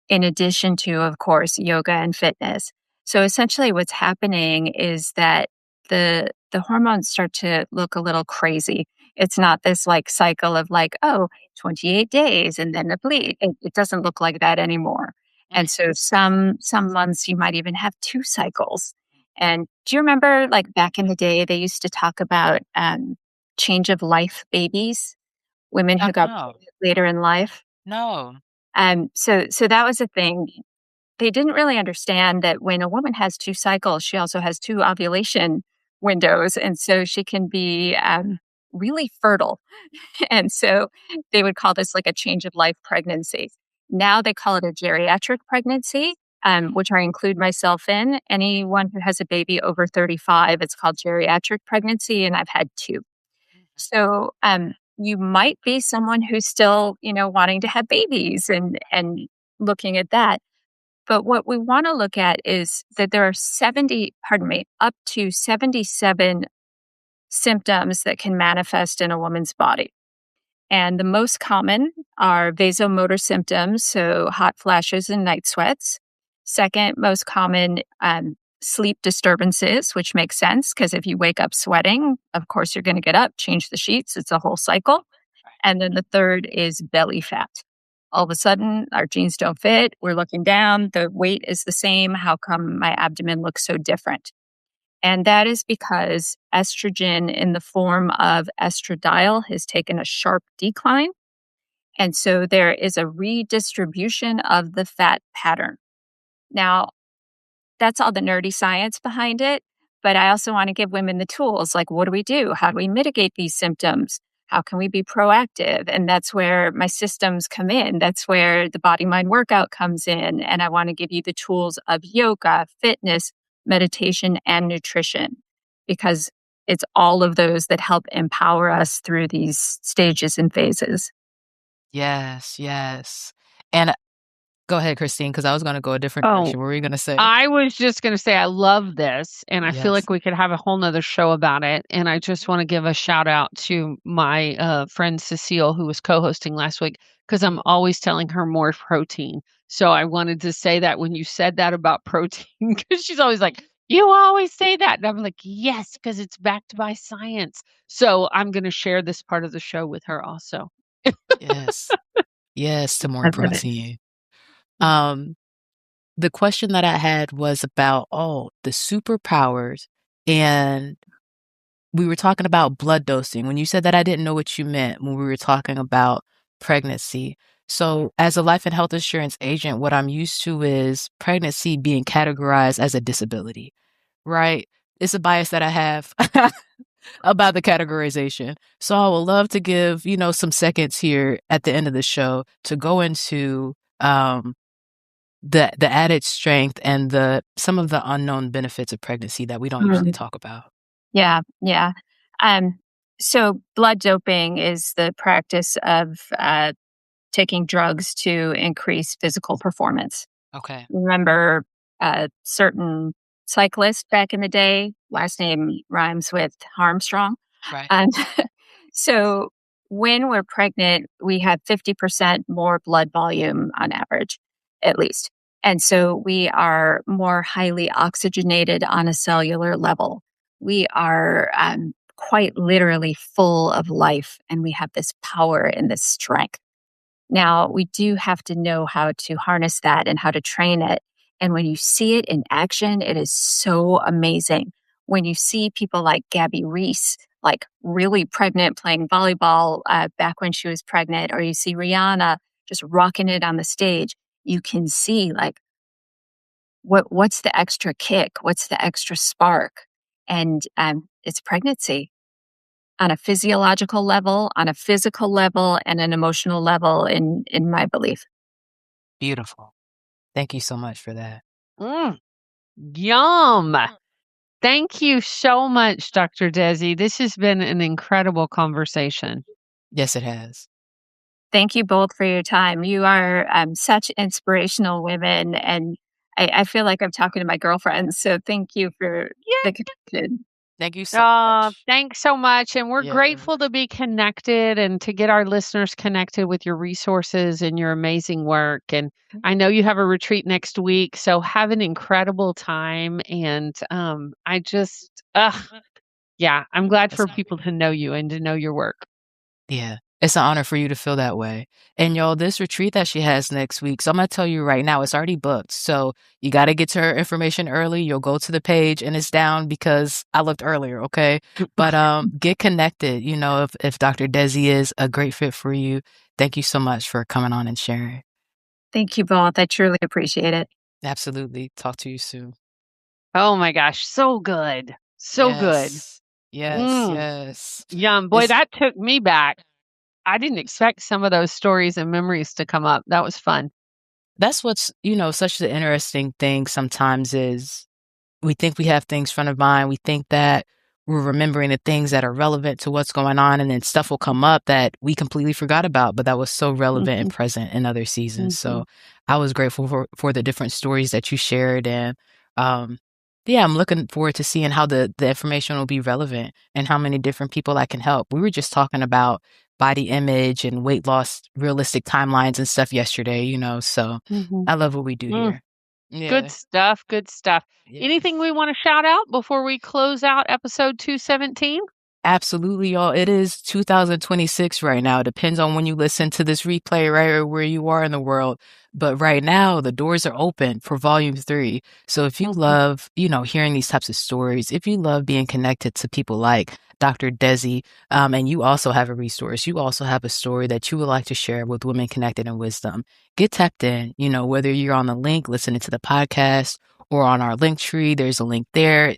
In addition to, of course, yoga and fitness. So essentially what's happening is that the hormones start to look a little crazy. It's not this like cycle of like, oh, 28 days and then a bleed. It doesn't look like that anymore. And so some months you might even have two cycles. And do you remember like back in the day they used to talk about change of life babies, women who got No, pregnant later in life? no. So that was the thing. They didn't really understand that when a woman has two cycles, she also has two ovulation windows, and so she can be really fertile. And so they would call this like a change of life pregnancy. Now they call it a geriatric pregnancy, which I include myself in. Anyone who has a baby over 35, it's called geriatric pregnancy, and I've had two. So, you might be someone who's still, wanting to have babies and looking at that. But what we want to look at is that there are up to 77 symptoms that can manifest in a woman's body. And the most common are vasomotor symptoms, so hot flashes and night sweats. Second most common, sleep disturbances, which makes sense because if you wake up sweating, of course, you're going to get up, change the sheets. It's a whole cycle. And then the third is belly fat. All of a sudden, our jeans don't fit. We're looking down. The weight is the same. How come my abdomen looks so different? And that is because estrogen in the form of estradiol has taken a sharp decline. And so there is a redistribution of the fat pattern. Now, that's all the nerdy science behind it. But I also want to give women the tools like, what do we do? How do we mitigate these symptoms? How can we be proactive? And that's where my systems come in. That's where the body mind workout comes in. And I want to give you the tools of yoga, fitness, meditation, and nutrition, because it's all of those that help empower us through these stages and phases. Yes, yes. And go ahead, Christine, because I was going to go a different Oh, direction. What were you going to say? I was just going to say I love this, and I feel Yes. like we could have a whole nother show about it. And I just want to give a shout out to my friend Cecile, who was co-hosting last week, because I'm always telling her more protein. So I wanted to say that when you said that about protein, because she's always like, you always say that. And I'm like, yes, because it's backed by science. So I'm going to share this part of the show with her also. Yes. Yes, to more I love it. protein. Um, the question that I had was about, the superpowers. And we were talking about blood dosing. When you said that, I didn't know what you meant when we were talking about pregnancy. So as a life and health insurance agent, what I'm used to is pregnancy being categorized as a disability, right? It's a bias that I have about the categorization. So I would love to give, some seconds here at the end of the show to go into the added strength and some of the unknown benefits of pregnancy that we don't usually Mm. talk about. Yeah, yeah. Um, so blood doping is the practice of taking drugs to increase physical performance. Okay. Remember a certain cyclist back in the day, last name rhymes with Armstrong. Right. And so when we're pregnant, we have 50% more blood volume on average, at least. And so we are more highly oxygenated on a cellular level. We are quite literally full of life, and we have this power and this strength. Now, we do have to know how to harness that and how to train it. And when you see it in action, it is so amazing. When you see people like Gabby Reese, like really pregnant playing volleyball back when she was pregnant, or you see Rihanna just rocking it on the stage, you can see like what's the extra kick, what's the extra spark, and it's pregnancy on a physiological level, on a physical level, and an emotional level. In my belief. Beautiful. Thank you so much for that. Mm, yum. Thank you so much, Dr. Desi. This has been an incredible conversation. Yes, it has. Thank you both for your time. You are such inspirational women, and I feel like I'm talking to my girlfriends. So thank you for the connection. Thank you so much. Thanks so much. And we're Yeah. grateful to be connected and to get our listeners connected with your resources and your amazing work. And I know you have a retreat next week, so have an incredible time. And I just, yeah, I'm glad for people to know you and to know your work. Yeah. It's an honor for you to feel that way. And y'all, this retreat that she has next week, so I'm going to tell you right now, it's already booked. So you got to get to her information early. You'll go to the page and it's down because I looked earlier, okay? But get connected. You know, if Dr. Desi is a great fit for you, thank you so much for coming on and sharing. Thank you both. I truly appreciate it. Absolutely. Talk to you soon. Oh my gosh, so good. So good. Yes. Yum. Boy, that took me back. I didn't expect some of those stories and memories to come up. That was fun. That's what's, such the interesting thing sometimes is we think we have things front of mind. We think that we're remembering the things that are relevant to what's going on, and then stuff will come up that we completely forgot about, but that was so relevant and present in other seasons. So I was grateful for the different stories that you shared. And I'm looking forward to seeing how the information will be relevant and how many different people I can help. We were just talking about body image and weight loss, realistic timelines and stuff yesterday, so I love what we do here. Yeah. Good stuff. Good stuff. Yeah. Anything we want to shout out before we close out episode 217? Absolutely, y'all. It is 2026 right now. It depends on when you listen to this replay, right, or where you are in the world. But right now, the doors are open for volume 3. So if you love, hearing these types of stories, if you love being connected to people like Dr. Desi, and you also have a resource, you also have a story that you would like to share with Women Connected in Wisdom, get tapped in, whether you're on the link, listening to the podcast, or on our link tree, there's a link there,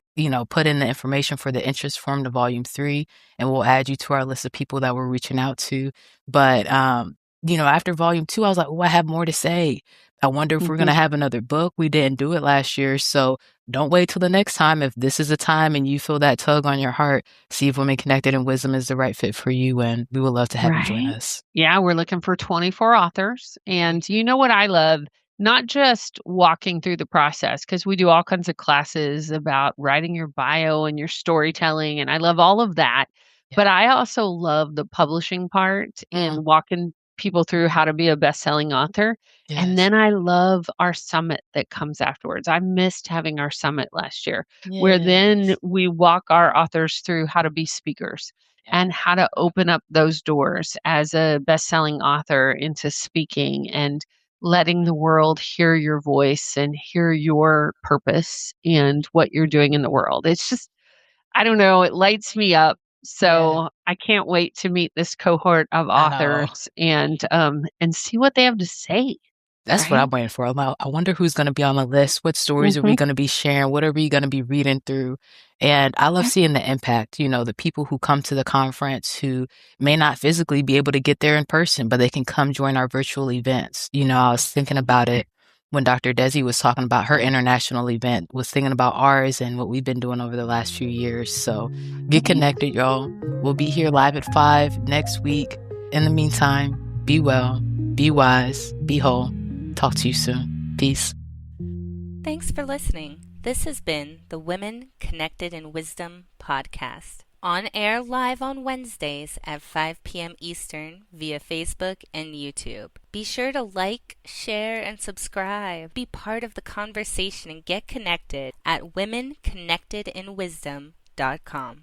put in the information for the interest form to volume 3, and we'll add you to our list of people that we're reaching out to. But, after volume 2, I was like, I have more to say. I wonder if we're going to have another book. We didn't do it last year. So don't wait till the next time. If this is a time and you feel that tug on your heart, see if Women Connected in Wisdom is the right fit for you. And we would love to have you join us. Yeah, we're looking for 24 authors. And you know what I love? Not just walking through the process, because we do all kinds of classes about writing your bio and your storytelling, and I love all of that. Yeah. But I also love the publishing part and walking people through how to be a best-selling author. Yes. And then I love our summit that comes afterwards. I missed having our summit last year, where then we walk our authors through how to be speakers and how to open up those doors as a best-selling author into speaking and letting the world hear your voice and hear your purpose and what you're doing in the world. It's just, I don't know, it lights me up. So I can't wait to meet this cohort of authors and see what they have to say. That's what I'm waiting for. I wonder who's going to be on the list. What stories are we going to be sharing? What are we going to be reading through? And I love seeing the impact, the people who come to the conference who may not physically be able to get there in person, but they can come join our virtual events. I was thinking about it when Dr. Desi was talking about her international event, was thinking about ours and what we've been doing over the last few years. So get connected, y'all. We'll be here live at 5 next week. In the meantime, be well, be wise, be whole. Talk to you soon. Peace. Thanks for listening. This has been the Women Connected in Wisdom podcast. On air live on Wednesdays at 5 p.m. Eastern via Facebook and YouTube. Be sure to like, share, and subscribe. Be part of the conversation and get connected at womenconnectedinwisdom.com.